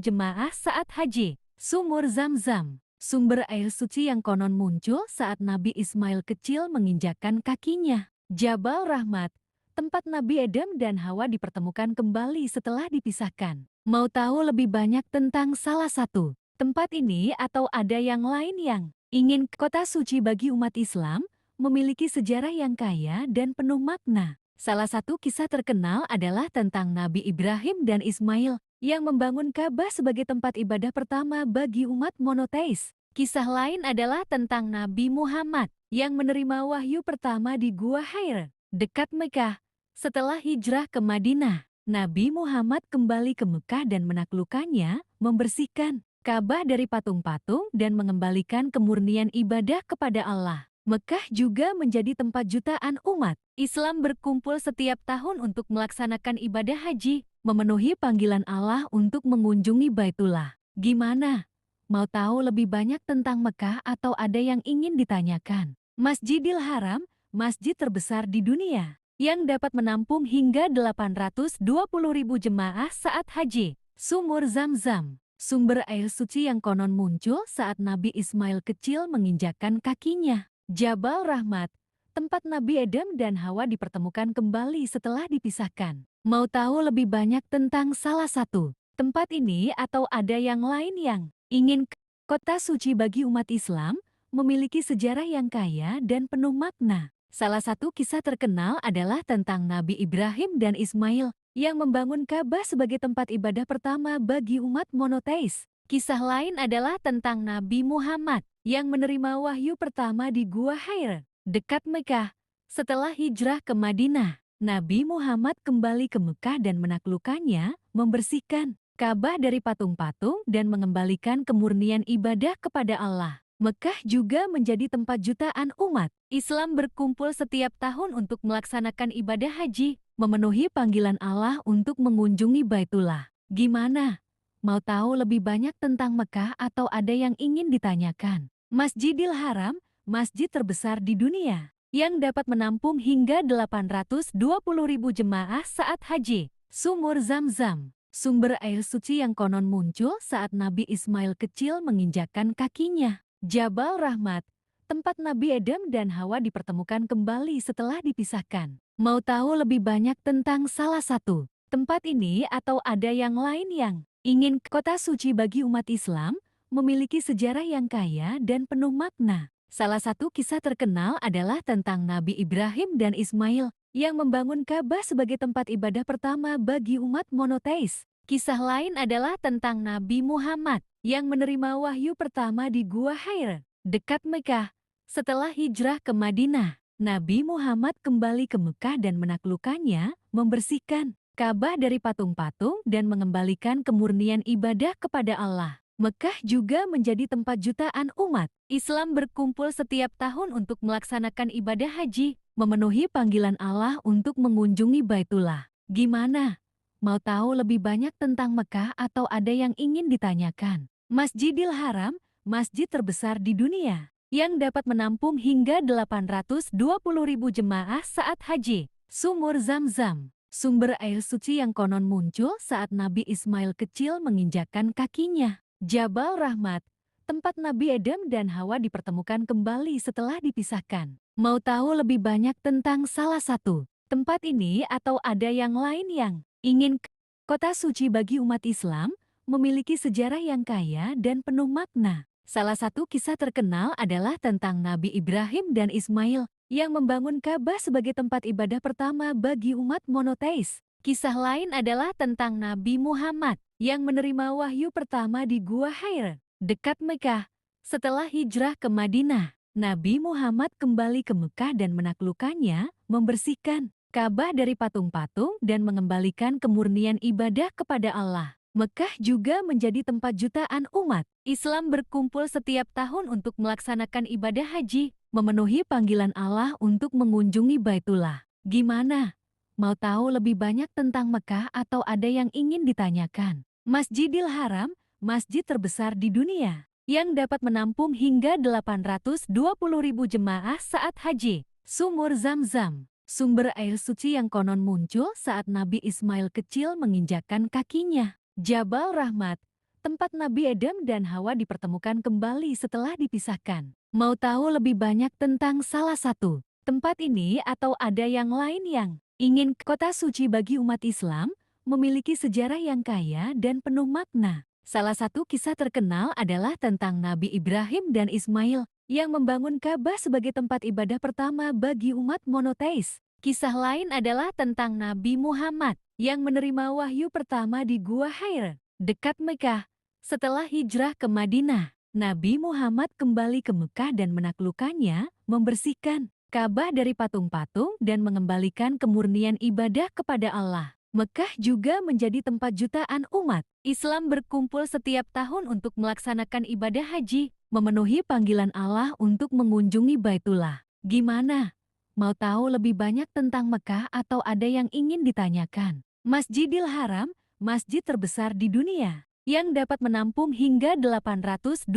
jemaah saat haji. Sumur Zam-Zam, sumber air suci yang konon muncul saat Nabi Ismail kecil menginjakkan kakinya. Jabal Rahmat, tempat Nabi Adam dan Hawa dipertemukan kembali setelah dipisahkan. Mau tahu lebih banyak tentang salah satu tempat ini atau ada yang lain yang ingin kota suci bagi umat Islam, memiliki sejarah yang kaya dan penuh makna. Salah satu kisah terkenal adalah tentang Nabi Ibrahim dan Ismail yang membangun Ka'bah sebagai tempat ibadah pertama bagi umat monoteis. Kisah lain adalah tentang Nabi Muhammad yang menerima wahyu pertama di Gua Hira, dekat Mekah. Setelah hijrah ke Madinah, Nabi Muhammad kembali ke Mekah dan menaklukkannya, membersihkan Ka'bah dari patung-patung dan mengembalikan kemurnian ibadah kepada Allah. Mekah juga menjadi tempat jutaan umat Islam berkumpul setiap tahun untuk melaksanakan ibadah haji, memenuhi panggilan Allah untuk mengunjungi Baitullah. Gimana? Mau tahu lebih banyak tentang Mekah atau ada yang ingin ditanyakan? Masjidil Haram, masjid terbesar di dunia, yang dapat menampung hingga 820.000 jemaah saat haji. Sumur Zam-Zam, sumber air suci yang konon muncul saat Nabi Ismail kecil menginjakkan kakinya. Jabal Rahmat, tempat Nabi Adam dan Hawa dipertemukan kembali setelah dipisahkan. Mau tahu lebih banyak tentang salah satu tempat ini atau ada yang lain yang ingin kota suci bagi umat Islam, memiliki sejarah yang kaya dan penuh makna. Salah satu kisah terkenal adalah tentang Nabi Ibrahim dan Ismail yang membangun Ka'bah sebagai tempat ibadah pertama bagi umat monoteis. Kisah lain adalah tentang Nabi Muhammad yang menerima wahyu pertama di Gua Hira, dekat Mekah. Setelah hijrah ke Madinah, Nabi Muhammad kembali ke Mekah dan menaklukkannya, membersihkan Ka'bah dari patung-patung dan mengembalikan kemurnian ibadah kepada Allah. Mekah juga menjadi tempat jutaan umat Islam berkumpul setiap tahun untuk melaksanakan ibadah haji, memenuhi panggilan Allah untuk mengunjungi Baitullah. Gimana? Mau tahu lebih banyak tentang Mekah atau ada yang ingin ditanyakan? Masjidil Haram, masjid terbesar di dunia, yang dapat menampung hingga 820.000 jemaah saat haji. Sumur Zam-Zam, sumber air suci yang konon muncul saat Nabi Ismail kecil menginjakkan kakinya. Jabal Rahmat, tempat Nabi Adam dan Hawa dipertemukan kembali setelah dipisahkan. Mau tahu lebih banyak tentang salah satu tempat ini atau ada yang lain yang ingin kota suci bagi umat Islam, memiliki sejarah yang kaya dan penuh makna. Salah satu kisah terkenal adalah tentang Nabi Ibrahim dan Ismail yang membangun Ka'bah sebagai tempat ibadah pertama bagi umat monoteis. Kisah lain adalah tentang Nabi Muhammad yang menerima wahyu pertama di Gua Hira, dekat Mekah. Setelah hijrah ke Madinah, Nabi Muhammad kembali ke Mekah dan menaklukkannya, membersihkan Ka'bah dari patung-patung dan mengembalikan kemurnian ibadah kepada Allah. Mekah juga menjadi tempat jutaan umat Islam berkumpul setiap tahun untuk melaksanakan ibadah haji, memenuhi panggilan Allah untuk mengunjungi Baitullah. Gimana? Mau tahu lebih banyak tentang Mekah atau ada yang ingin ditanyakan? Masjidil Haram, masjid terbesar di dunia, yang dapat menampung hingga 820.000 jemaah saat haji. Sumur Zam-Zam, sumber air suci yang konon muncul saat Nabi Ismail kecil menginjakkan kakinya. Jabal Rahmat, tempat Nabi Adam dan Hawa dipertemukan kembali setelah dipisahkan. Mau tahu lebih banyak tentang salah satu tempat ini atau ada yang lain yang ingin kota suci bagi umat Islam, memiliki sejarah yang kaya dan penuh makna. Salah satu kisah terkenal adalah tentang Nabi Ibrahim dan Ismail yang membangun Ka'bah sebagai tempat ibadah pertama bagi umat monoteis. Kisah lain adalah tentang Nabi Muhammad yang menerima wahyu pertama di Gua Hira, dekat Mekah. Setelah hijrah ke Madinah, Nabi Muhammad kembali ke Mekah dan menaklukkannya, membersihkan Ka'bah dari patung-patung dan mengembalikan kemurnian ibadah kepada Allah. Mekah juga menjadi tempat jutaan umat Islam berkumpul setiap tahun untuk melaksanakan ibadah haji, memenuhi panggilan Allah untuk mengunjungi Baitullah. Gimana? Mau tahu lebih banyak tentang Mekah atau ada yang ingin ditanyakan? Masjidil Haram, masjid terbesar di dunia, yang dapat menampung hingga 820.000 jemaah saat haji. Sumur Zam-Zam, sumber air suci yang konon muncul saat Nabi Ismail kecil menginjakkan kakinya. Jabal Rahmat, tempat Nabi Adam dan Hawa dipertemukan kembali setelah dipisahkan. Mau tahu lebih banyak tentang salah satu tempat ini atau ada yang lain yang ingin kota suci bagi umat Islam, memiliki sejarah yang kaya dan penuh makna. Salah satu kisah terkenal adalah tentang Nabi Ibrahim dan Ismail yang membangun Ka'bah sebagai tempat ibadah pertama bagi umat monoteis. Kisah lain adalah tentang Nabi Muhammad yang menerima wahyu pertama di Gua Hira, dekat Mekah. Setelah hijrah ke Madinah, Nabi Muhammad kembali ke Mekah dan menaklukkannya, membersihkan Ka'bah dari patung-patung dan mengembalikan kemurnian ibadah kepada Allah. Mekah juga menjadi tempat jutaan umat Islam berkumpul setiap tahun untuk melaksanakan ibadah haji, memenuhi panggilan Allah untuk mengunjungi Baitullah. Gimana? Mau tahu lebih banyak tentang Mekah atau ada yang ingin ditanyakan? Masjidil Haram, masjid terbesar di dunia, yang dapat menampung hingga 820.000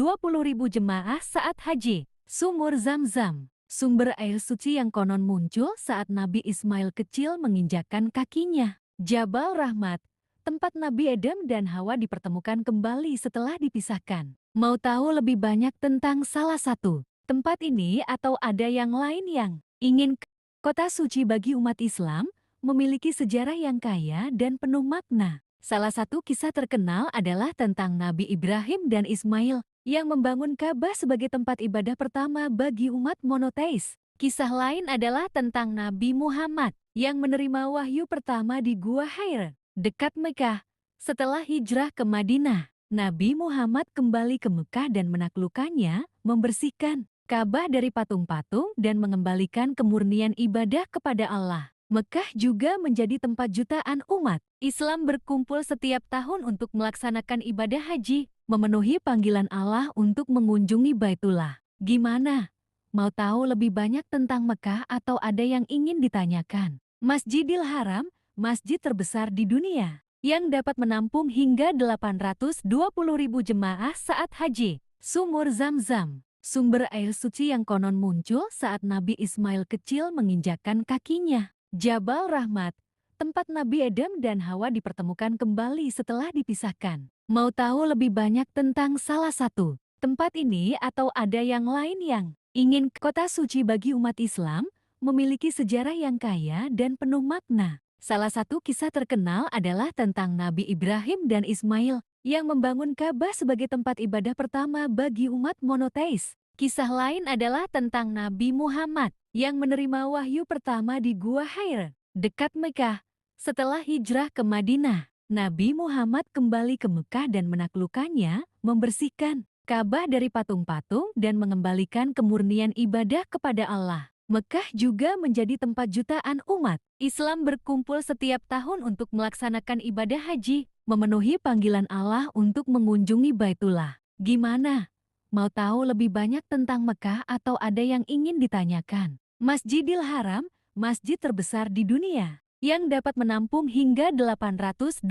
jemaah saat haji. Sumur Zam-Zam, sumber air suci yang konon muncul saat Nabi Ismail kecil menginjakkan kakinya. Jabal Rahmat, tempat Nabi Adam dan Hawa dipertemukan kembali setelah dipisahkan. Mau tahu lebih banyak tentang salah satu tempat ini atau ada yang lain yang ingin kota suci bagi umat Islam, memiliki sejarah yang kaya dan penuh makna. Salah satu kisah terkenal adalah tentang Nabi Ibrahim dan Ismail yang membangun Ka'bah sebagai tempat ibadah pertama bagi umat monoteis. Kisah lain adalah tentang Nabi Muhammad yang menerima wahyu pertama di Gua Hira, dekat Mekah. Setelah hijrah ke Madinah, Nabi Muhammad kembali ke Mekah dan menaklukkannya, membersihkan Ka'bah dari patung-patung dan mengembalikan kemurnian ibadah kepada Allah. Mekah juga menjadi tempat jutaan umat Islam berkumpul setiap tahun untuk melaksanakan ibadah haji, memenuhi panggilan Allah untuk mengunjungi Baitullah. Gimana? Mau tahu lebih banyak tentang Mekah atau ada yang ingin ditanyakan? Masjidil Haram, masjid terbesar di dunia, yang dapat menampung hingga 820.000 jemaah saat haji. Sumur Zam-Zam, sumber air suci yang konon muncul saat Nabi Ismail kecil menginjakkan kakinya. Jabal Rahmat, tempat Nabi Adam dan Hawa dipertemukan kembali setelah dipisahkan. Mau tahu lebih banyak tentang salah satu tempat ini atau ada yang lain yang ingin kota suci bagi umat Islam? Memiliki sejarah yang kaya dan penuh makna. Salah satu kisah terkenal adalah tentang Nabi Ibrahim dan Ismail yang membangun Ka'bah sebagai tempat ibadah pertama bagi umat monoteis. Kisah lain adalah tentang Nabi Muhammad yang menerima wahyu pertama di Gua Hira, dekat Mekah. Setelah hijrah ke Madinah, Nabi Muhammad kembali ke Mekah dan menaklukkannya, membersihkan Ka'bah dari patung-patung dan mengembalikan kemurnian ibadah kepada Allah. Mekah juga menjadi tempat jutaan umat Islam berkumpul setiap tahun untuk melaksanakan ibadah haji, memenuhi panggilan Allah untuk mengunjungi Baitullah. Gimana? Mau tahu lebih banyak tentang Mekah atau ada yang ingin ditanyakan? Masjidil Haram, masjid terbesar di dunia, yang dapat menampung hingga 820.000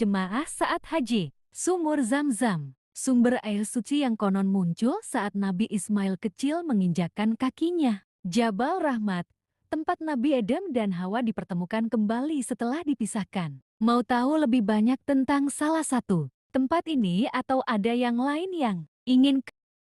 jemaah saat haji. Sumur Zam-Zam, sumber air suci yang konon muncul saat Nabi Ismail kecil menginjakkan kakinya. Jabal Rahmat, tempat Nabi Adam dan Hawa dipertemukan kembali setelah dipisahkan. Mau tahu lebih banyak tentang salah satu tempat ini atau ada yang lain yang ingin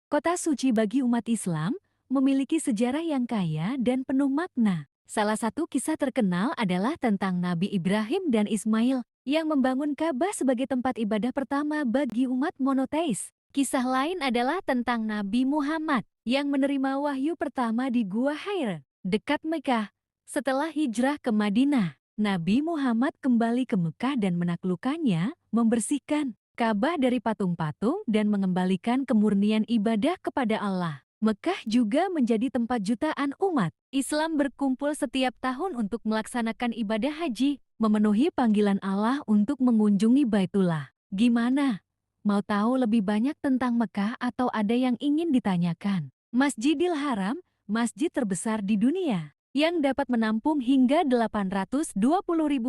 kota suci bagi umat Islam? Memiliki sejarah yang kaya dan penuh makna. Salah satu kisah terkenal adalah tentang Nabi Ibrahim dan Ismail yang membangun Ka'bah sebagai tempat ibadah pertama bagi umat monoteis. Kisah lain adalah tentang Nabi Muhammad yang menerima wahyu pertama di Gua Hira, dekat Mekah. Setelah hijrah ke Madinah, Nabi Muhammad kembali ke Mekah dan menaklukkannya, membersihkan Ka'bah dari patung-patung dan mengembalikan kemurnian ibadah kepada Allah. Mekah juga menjadi tempat jutaan umat Islam berkumpul setiap tahun untuk melaksanakan ibadah haji, memenuhi panggilan Allah untuk mengunjungi Baitullah. Gimana? Mau tahu lebih banyak tentang Mekah atau ada yang ingin ditanyakan? Masjidil Haram, masjid terbesar di dunia, yang dapat menampung hingga 820.000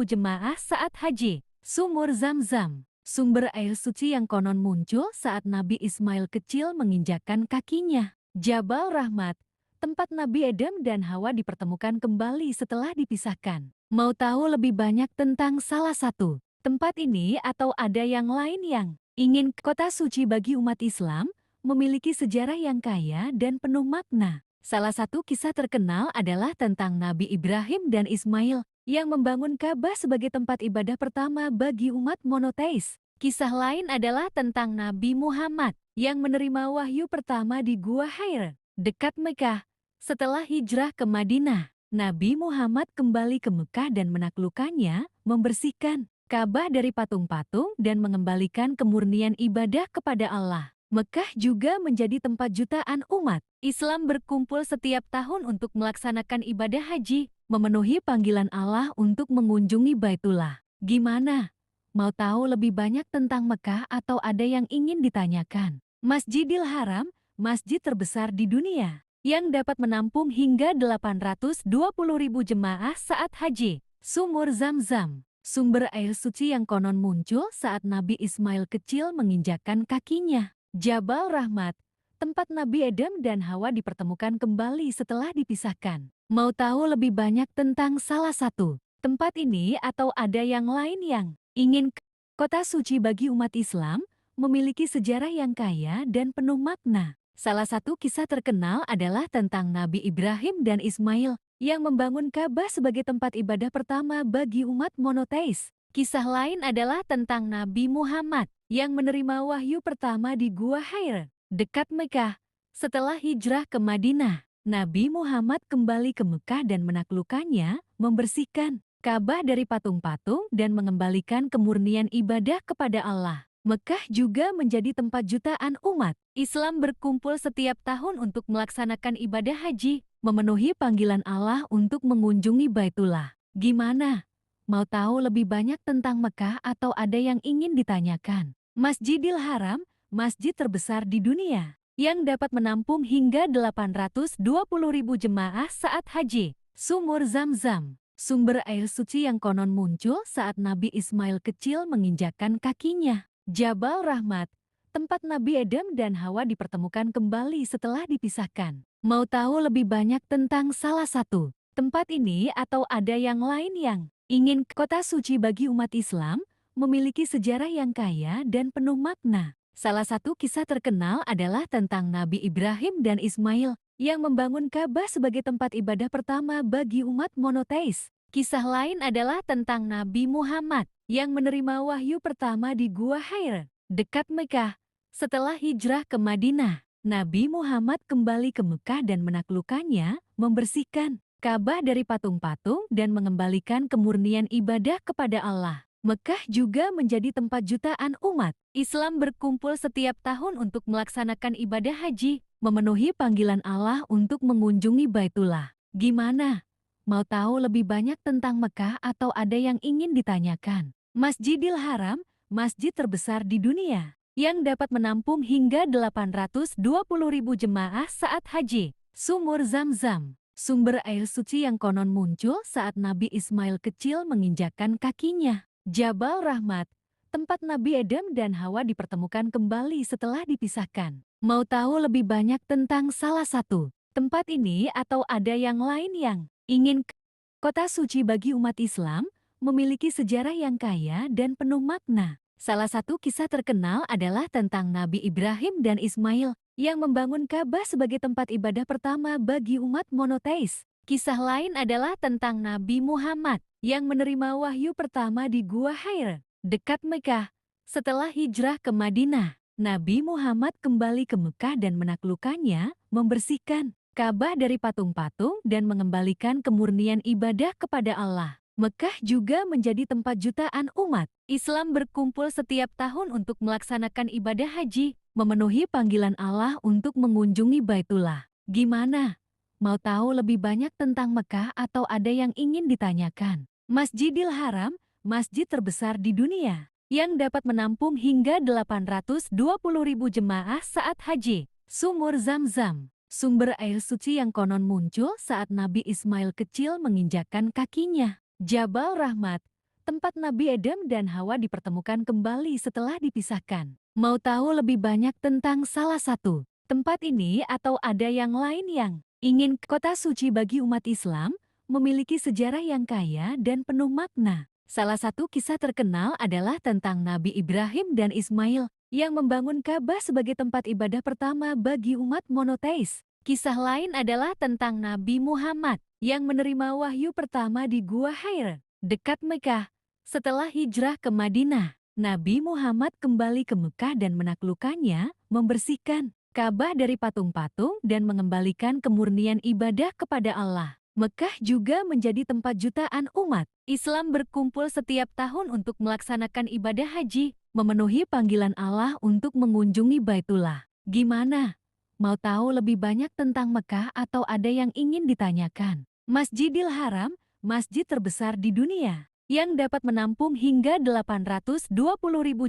jemaah saat haji. Sumur Zam-Zam, sumber air suci yang konon muncul saat Nabi Ismail kecil menginjakkan kakinya. Jabal Rahmat, tempat Nabi Adam dan Hawa dipertemukan kembali setelah dipisahkan. Mau tahu lebih banyak tentang salah satu tempat ini atau ada yang lain yang ingin kota suci bagi umat Islam? Memiliki sejarah yang kaya dan penuh makna. Salah satu kisah terkenal adalah tentang Nabi Ibrahim dan Ismail yang membangun Ka'bah sebagai tempat ibadah pertama bagi umat monoteis. Kisah lain adalah tentang Nabi Muhammad yang menerima wahyu pertama di Gua Hira, dekat Mekah. Setelah hijrah ke Madinah, Nabi Muhammad kembali ke Mekah dan menaklukkannya, membersihkan Ka'bah dari patung-patung dan mengembalikan kemurnian ibadah kepada Allah. Mekah juga menjadi tempat jutaan umat Islam berkumpul setiap tahun untuk melaksanakan ibadah haji, memenuhi panggilan Allah untuk mengunjungi Baitullah. Gimana? Mau tahu lebih banyak tentang Mekah atau ada yang ingin ditanyakan? Masjidil Haram, masjid terbesar di dunia, yang dapat menampung hingga 820.000 jemaah saat haji. Sumur Zam-Zam, sumber air suci yang konon muncul saat Nabi Ismail kecil menginjakkan kakinya. Jabal Rahmat, tempat Nabi Adam dan Hawa dipertemukan kembali setelah dipisahkan. Mau tahu lebih banyak tentang salah satu tempat ini atau ada yang lain yang ingin kota suci bagi umat Islam? Memiliki sejarah yang kaya dan penuh makna. Salah satu kisah terkenal adalah tentang Nabi Ibrahim dan Ismail yang membangun Ka'bah sebagai tempat ibadah pertama bagi umat monoteis. Kisah lain adalah tentang Nabi Muhammad yang menerima wahyu pertama di Gua Hira, dekat Mekah. Setelah hijrah ke Madinah, Nabi Muhammad kembali ke Mekah dan menaklukkannya, membersihkan Ka'bah dari patung-patung dan mengembalikan kemurnian ibadah kepada Allah. Mekah juga menjadi tempat jutaan umat Islam berkumpul setiap tahun untuk melaksanakan ibadah haji, memenuhi panggilan Allah untuk mengunjungi Baitullah. Gimana? Mau tahu lebih banyak tentang Mekah atau ada yang ingin ditanyakan? Masjidil Haram, masjid terbesar di dunia, yang dapat menampung hingga 820.000 jemaah saat haji. Sumur Zam-Zam, sumber air suci yang konon muncul saat Nabi Ismail kecil menginjakkan kakinya. Jabal Rahmat, tempat Nabi Adam dan Hawa dipertemukan kembali setelah dipisahkan. Mau tahu lebih banyak tentang salah satu tempat ini atau ada yang lain yang ingin kota suci bagi umat Islam, memiliki sejarah yang kaya dan penuh makna. Salah satu kisah terkenal adalah tentang Nabi Ibrahim dan Ismail yang membangun Ka'bah sebagai tempat ibadah pertama bagi umat monoteis. Kisah lain adalah tentang Nabi Muhammad yang menerima wahyu pertama di Gua Hira, dekat Mekah. Setelah hijrah ke Madinah, Nabi Muhammad kembali ke Mekah dan menaklukkannya, membersihkan Ka'bah dari patung-patung dan mengembalikan kemurnian ibadah kepada Allah. Mekah juga menjadi tempat jutaan umat Islam berkumpul setiap tahun untuk melaksanakan ibadah haji, memenuhi panggilan Allah untuk mengunjungi Baitullah. Gimana? Mau tahu lebih banyak tentang Mekah atau ada yang ingin ditanyakan? Masjidil Haram, masjid terbesar di dunia, yang dapat menampung hingga 820.000 jemaah saat haji. Sumur Zam-Zam, sumber air suci yang konon muncul saat Nabi Ismail kecil menginjakkan kakinya. Jabal Rahmat, tempat Nabi Adam dan Hawa dipertemukan kembali setelah dipisahkan. Mau tahu lebih banyak tentang salah satu tempat ini atau ada yang lain yang ingin kota suci bagi umat Islam, memiliki sejarah yang kaya dan penuh makna. Salah satu kisah terkenal adalah tentang Nabi Ibrahim dan Ismail yang membangun Ka'bah sebagai tempat ibadah pertama bagi umat monoteis. Kisah lain adalah tentang Nabi Muhammad yang menerima wahyu pertama di Gua Hira, dekat Mekah. Setelah hijrah ke Madinah, Nabi Muhammad kembali ke Mekah dan menaklukkannya, membersihkan Ka'bah dari patung-patung dan mengembalikan kemurnian ibadah kepada Allah. Mekah juga menjadi tempat jutaan umat Islam berkumpul setiap tahun untuk melaksanakan ibadah haji, memenuhi panggilan Allah untuk mengunjungi Baitullah. Gimana? Mau tahu lebih banyak tentang Mekah atau ada yang ingin ditanyakan? Masjidil Haram, masjid terbesar di dunia, yang dapat menampung hingga 820.000 jemaah saat haji. Sumur Zam-Zam, sumber air suci yang konon muncul saat Nabi Ismail kecil menginjakkan kakinya. Jabal Rahmat, tempat Nabi Adam dan Hawa dipertemukan kembali setelah dipisahkan. Mau tahu lebih banyak tentang salah satu tempat ini atau ada yang lain yang ingin kota suci bagi umat Islam, memiliki sejarah yang kaya dan penuh makna. Salah satu kisah terkenal adalah tentang Nabi Ibrahim dan Ismail yang membangun Ka'bah sebagai tempat ibadah pertama bagi umat monoteis. Kisah lain adalah tentang Nabi Muhammad yang menerima wahyu pertama di Gua Hira, dekat Mekah. Setelah hijrah ke Madinah, Nabi Muhammad kembali ke Mekah dan menaklukkannya, membersihkan Ka'bah dari patung-patung dan mengembalikan kemurnian ibadah kepada Allah. Mekah juga menjadi tempat jutaan umat Islam berkumpul setiap tahun untuk melaksanakan ibadah haji, memenuhi panggilan Allah untuk mengunjungi Baitullah. Gimana? Mau tahu lebih banyak tentang Mekah atau ada yang ingin ditanyakan? Masjidil Haram, masjid terbesar di dunia, yang dapat menampung hingga 820.000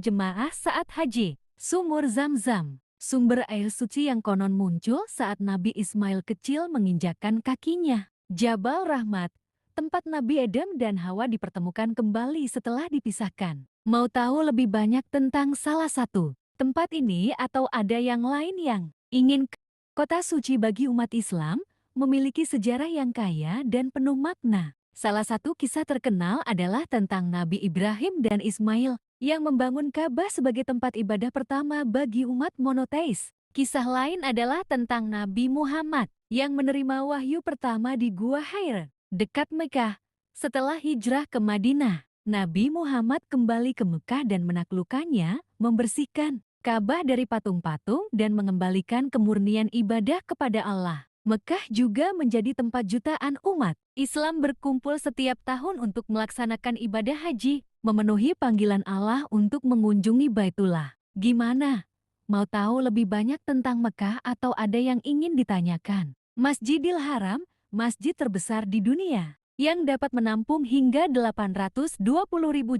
jemaah saat haji. Sumur Zam-Zam, sumber air suci yang konon muncul saat Nabi Ismail kecil menginjakkan kakinya. Jabal Rahmat, tempat Nabi Adam dan Hawa dipertemukan kembali setelah dipisahkan. Mau tahu lebih banyak tentang salah satu tempat ini atau ada yang lain yang ingin kota suci bagi umat Islam, memiliki sejarah yang kaya dan penuh makna. Salah satu kisah terkenal adalah tentang Nabi Ibrahim dan Ismail yang membangun Ka'bah sebagai tempat ibadah pertama bagi umat monoteis. Kisah lain adalah tentang Nabi Muhammad yang menerima wahyu pertama di Gua Hira, dekat Mekah. Setelah hijrah ke Madinah, Nabi Muhammad kembali ke Mekah dan menaklukkannya, membersihkan Ka'bah dari patung-patung dan mengembalikan kemurnian ibadah kepada Allah. Mekah juga menjadi tempat jutaan umat Islam berkumpul setiap tahun untuk melaksanakan ibadah haji, memenuhi panggilan Allah untuk mengunjungi Baitullah. Gimana? Mau tahu lebih banyak tentang Mekah atau ada yang ingin ditanyakan? Masjidil Haram, masjid terbesar di dunia, yang dapat menampung hingga 820.000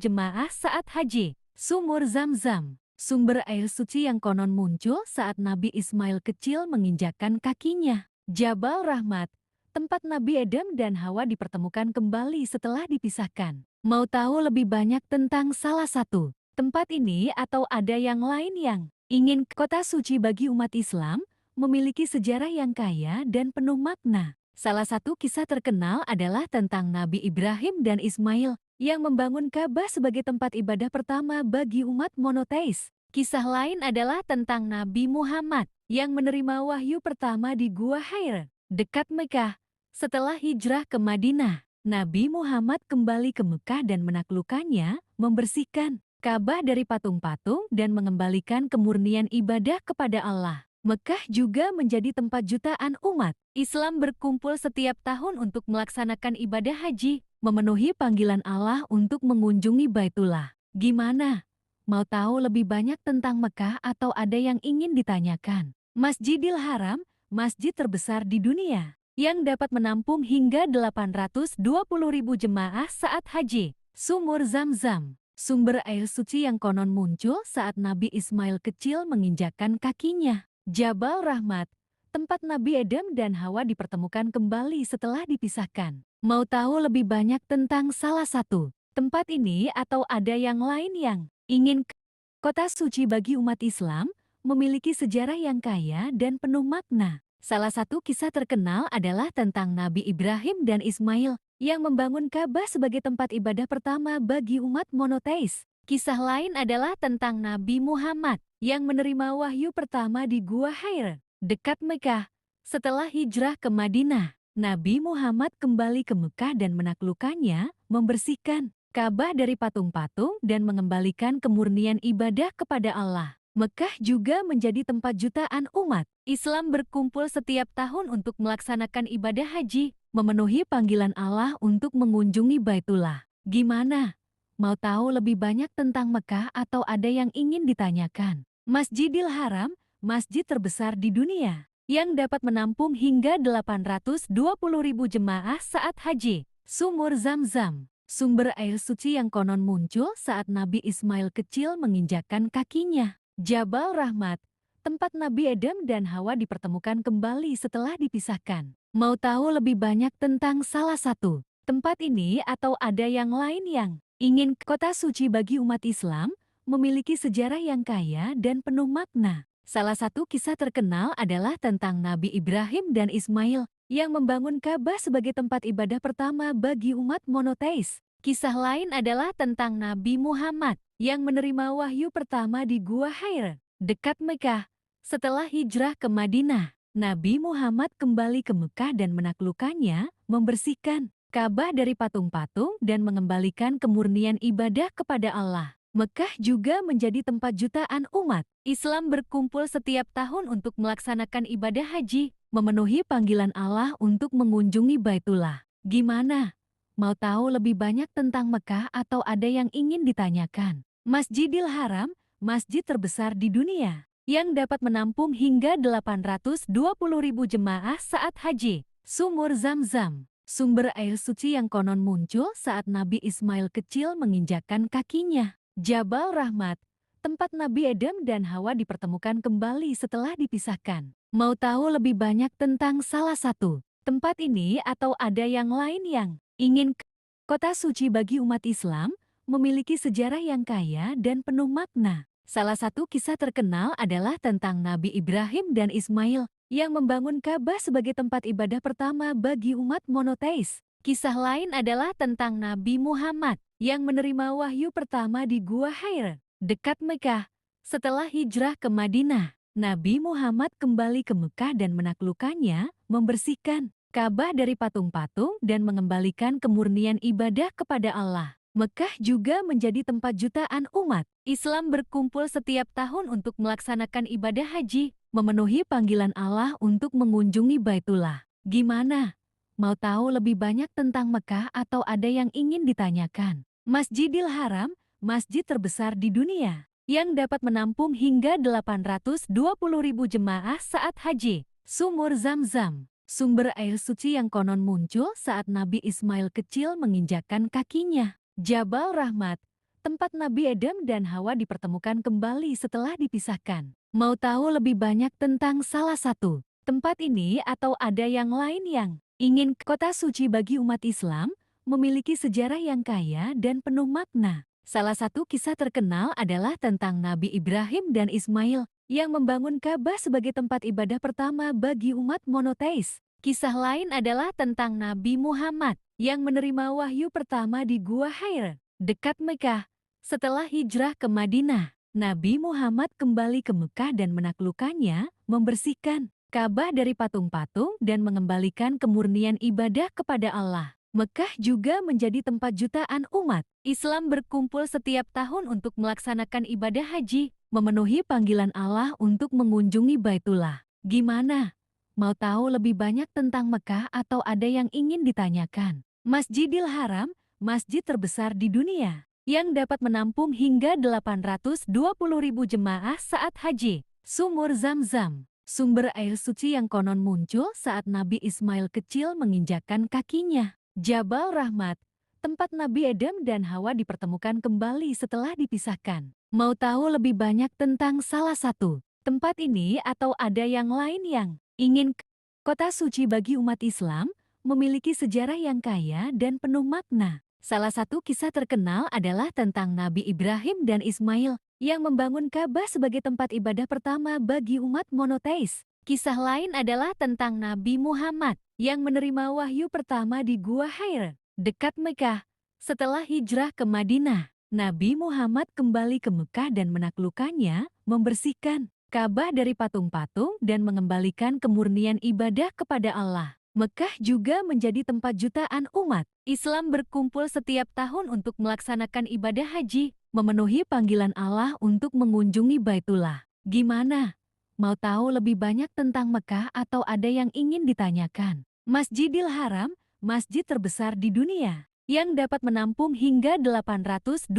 jemaah saat haji. Sumur Zam-Zam, sumber air suci yang konon muncul saat Nabi Ismail kecil menginjakkan kakinya. Jabal Rahmat, tempat Nabi Adam dan Hawa dipertemukan kembali setelah dipisahkan. Mau tahu lebih banyak tentang salah satu tempat ini atau ada yang lain yang ingin? Kota suci bagi umat Islam memiliki sejarah yang kaya dan penuh makna. Salah satu kisah terkenal adalah tentang Nabi Ibrahim dan Ismail yang membangun Ka'bah sebagai tempat ibadah pertama bagi umat monoteis. Kisah lain adalah tentang Nabi Muhammad yang menerima wahyu pertama di Gua Hira, dekat Mekah. Setelah hijrah ke Madinah, Nabi Muhammad kembali ke Mekah dan menaklukkannya, membersihkan Ka'bah dari patung-patung dan mengembalikan kemurnian ibadah kepada Allah. Mekah juga menjadi tempat jutaan umat Islam berkumpul setiap tahun untuk melaksanakan ibadah haji, memenuhi panggilan Allah untuk mengunjungi Baitullah. Gimana? Mau tahu lebih banyak tentang Mekah atau ada yang ingin ditanyakan? Masjidil Haram, masjid terbesar di dunia, yang dapat menampung hingga 820.000 jemaah saat haji. Sumur Zam-Zam, sumber air suci yang konon muncul saat Nabi Ismail kecil menginjakkan kakinya. Jabal Rahmat, tempat Nabi Adam dan Hawa dipertemukan kembali setelah dipisahkan. Mau tahu lebih banyak tentang salah satu tempat ini atau ada yang lain yang ingin? Kota suci bagi umat Islam memiliki sejarah yang kaya dan penuh makna. Salah satu kisah terkenal adalah tentang Nabi Ibrahim dan Ismail yang membangun Ka'bah sebagai tempat ibadah pertama bagi umat monoteis. Kisah lain adalah tentang Nabi Muhammad yang menerima wahyu pertama di Gua Hira, dekat Mekah. Setelah hijrah ke Madinah, Nabi Muhammad kembali ke Mekah dan menaklukkannya, membersihkan Ka'bah dari patung-patung dan mengembalikan kemurnian ibadah kepada Allah. Mekah juga menjadi tempat jutaan umat Islam berkumpul setiap tahun untuk melaksanakan ibadah haji, memenuhi panggilan Allah untuk mengunjungi Baitullah. Gimana? Mau tahu lebih banyak tentang Mekah atau ada yang ingin ditanyakan? Masjidil Haram, masjid terbesar di dunia, yang dapat menampung hingga 820.000 jemaah saat haji. Sumur Zam-Zam, sumber air suci yang konon muncul saat Nabi Ismail kecil menginjakkan kakinya. Jabal Rahmat, tempat Nabi Adam dan Hawa dipertemukan kembali setelah dipisahkan. Mau tahu lebih banyak tentang salah satu tempat ini atau ada yang lain yang ingin? Kota suci bagi umat Islam memiliki sejarah yang kaya dan penuh makna. Salah satu kisah terkenal adalah tentang Nabi Ibrahim dan Ismail yang membangun Ka'bah sebagai tempat ibadah pertama bagi umat monoteis. Kisah lain adalah tentang Nabi Muhammad yang menerima wahyu pertama di Gua Hira, dekat Mekah. Setelah hijrah ke Madinah, Nabi Muhammad kembali ke Mekah dan menaklukkannya, membersihkan Ka'bah dari patung-patung dan mengembalikan kemurnian ibadah kepada Allah. Mekah juga menjadi tempat jutaan umat Islam berkumpul setiap tahun untuk melaksanakan ibadah haji, memenuhi panggilan Allah untuk mengunjungi Baitullah. Gimana? Mau tahu lebih banyak tentang Mekah atau ada yang ingin ditanyakan? Masjidil Haram, masjid terbesar di dunia, yang dapat menampung hingga 820.000 jemaah saat haji. Sumur Zam-Zam, sumber air suci yang konon muncul saat Nabi Ismail kecil menginjakkan kakinya. Jabal Rahmat, tempat Nabi Adam dan Hawa dipertemukan kembali setelah dipisahkan. Mau tahu lebih banyak tentang salah satu tempat ini atau ada yang lain yang ingin? Kota suci bagi umat Islam memiliki sejarah yang kaya dan penuh makna. Salah satu kisah terkenal adalah tentang Nabi Ibrahim dan Ismail yang membangun Ka'bah sebagai tempat ibadah pertama bagi umat monoteis. Kisah lain adalah tentang Nabi Muhammad yang menerima wahyu pertama di Gua Hira, dekat Mekah. Setelah hijrah ke Madinah, Nabi Muhammad kembali ke Mekah dan menaklukkannya, membersihkan Ka'bah dari patung-patung dan mengembalikan kemurnian ibadah kepada Allah. Mekah juga menjadi tempat jutaan umat Islam berkumpul setiap tahun untuk melaksanakan ibadah haji, memenuhi panggilan Allah untuk mengunjungi Baitullah. Gimana? Mau tahu lebih banyak tentang Mekah atau ada yang ingin ditanyakan? Masjidil Haram, masjid terbesar di dunia, yang dapat menampung hingga 820.000 jemaah saat haji. Sumur Zam-Zam, sumber air suci yang konon muncul saat Nabi Ismail kecil menginjakkan kakinya. Jabal Rahmat, tempat Nabi Adam dan Hawa dipertemukan kembali setelah dipisahkan. Mau tahu lebih banyak tentang salah satu tempat ini atau ada yang lain yang ingin kota suci bagi umat Islam? Memiliki sejarah yang kaya dan penuh makna. Salah satu kisah terkenal adalah tentang Nabi Ibrahim dan Ismail yang membangun Ka'bah sebagai tempat ibadah pertama bagi umat monoteis. Kisah lain adalah tentang Nabi Muhammad yang menerima wahyu pertama di Gua Hira, dekat Mekah. Setelah hijrah ke Madinah, Nabi Muhammad kembali ke Mekah dan menaklukkannya, membersihkan Ka'bah dari patung-patung dan mengembalikan kemurnian ibadah kepada Allah. Mekah juga menjadi tempat jutaan umat Islam berkumpul setiap tahun untuk melaksanakan ibadah haji, memenuhi panggilan Allah untuk mengunjungi Baitullah. Gimana? Mau tahu lebih banyak tentang Mekah atau ada yang ingin ditanyakan? Masjidil Haram, masjid terbesar di dunia, yang dapat menampung hingga 820.000 jemaah saat haji. Sumur Zam-Zam, sumber air suci yang konon muncul saat Nabi Ismail kecil menginjakkan kakinya. Jabal Rahmat, tempat Nabi Adam dan Hawa dipertemukan kembali setelah dipisahkan. Mau tahu lebih banyak tentang salah satu tempat ini atau ada yang lain yang ingin kota suci bagi umat Islam? Memiliki sejarah yang kaya dan penuh makna. Salah satu kisah terkenal adalah tentang Nabi Ibrahim dan Ismail yang membangun Ka'bah sebagai tempat ibadah pertama bagi umat monoteis. Kisah lain adalah tentang Nabi Muhammad yang menerima wahyu pertama di Gua Hira, dekat Mekah. Setelah hijrah ke Madinah, Nabi Muhammad kembali ke Mekah dan menaklukkannya, membersihkan Ka'bah dari patung-patung dan mengembalikan kemurnian ibadah kepada Allah. Mekah juga menjadi tempat jutaan umat Islam berkumpul setiap tahun untuk melaksanakan ibadah haji, memenuhi panggilan Allah untuk mengunjungi Baitullah. Gimana? Mau tahu lebih banyak tentang Mekah atau ada yang ingin ditanyakan? Masjidil Haram, masjid terbesar di dunia, yang dapat menampung hingga 820.000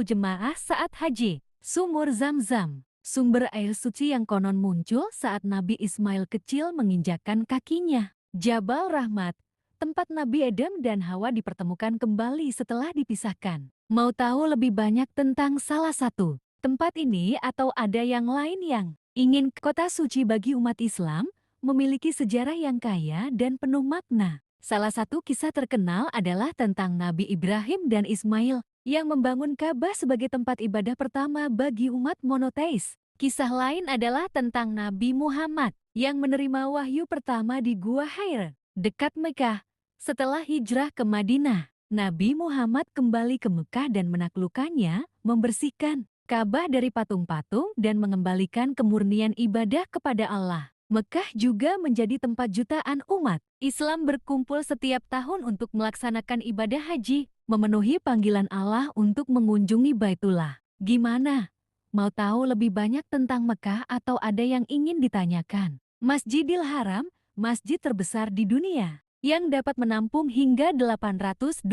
jemaah saat haji. Sumur Zam-Zam, sumber air suci yang konon muncul saat Nabi Ismail kecil menginjakkan kakinya. Jabal Rahmat, tempat Nabi Adam dan Hawa dipertemukan kembali setelah dipisahkan. Mau tahu lebih banyak tentang salah satu tempat ini atau ada yang lain yang ingin kota suci bagi umat Islam? Memiliki sejarah yang kaya dan penuh makna. Salah satu kisah terkenal adalah tentang Nabi Ibrahim dan Ismail yang membangun Ka'bah sebagai tempat ibadah pertama bagi umat monoteis. Kisah lain adalah tentang Nabi Muhammad yang menerima wahyu pertama di Gua Hira, dekat Mekah. Setelah hijrah ke Madinah, Nabi Muhammad kembali ke Mekah dan menaklukkannya, membersihkan Ka'bah dari patung-patung dan mengembalikan kemurnian ibadah kepada Allah. Mekah juga menjadi tempat jutaan umat Islam berkumpul setiap tahun untuk melaksanakan ibadah haji, memenuhi panggilan Allah untuk mengunjungi Baitullah. Gimana? Mau tahu lebih banyak tentang Mekah atau ada yang ingin ditanyakan? Masjidil Haram, masjid terbesar di dunia, yang dapat menampung hingga 820.000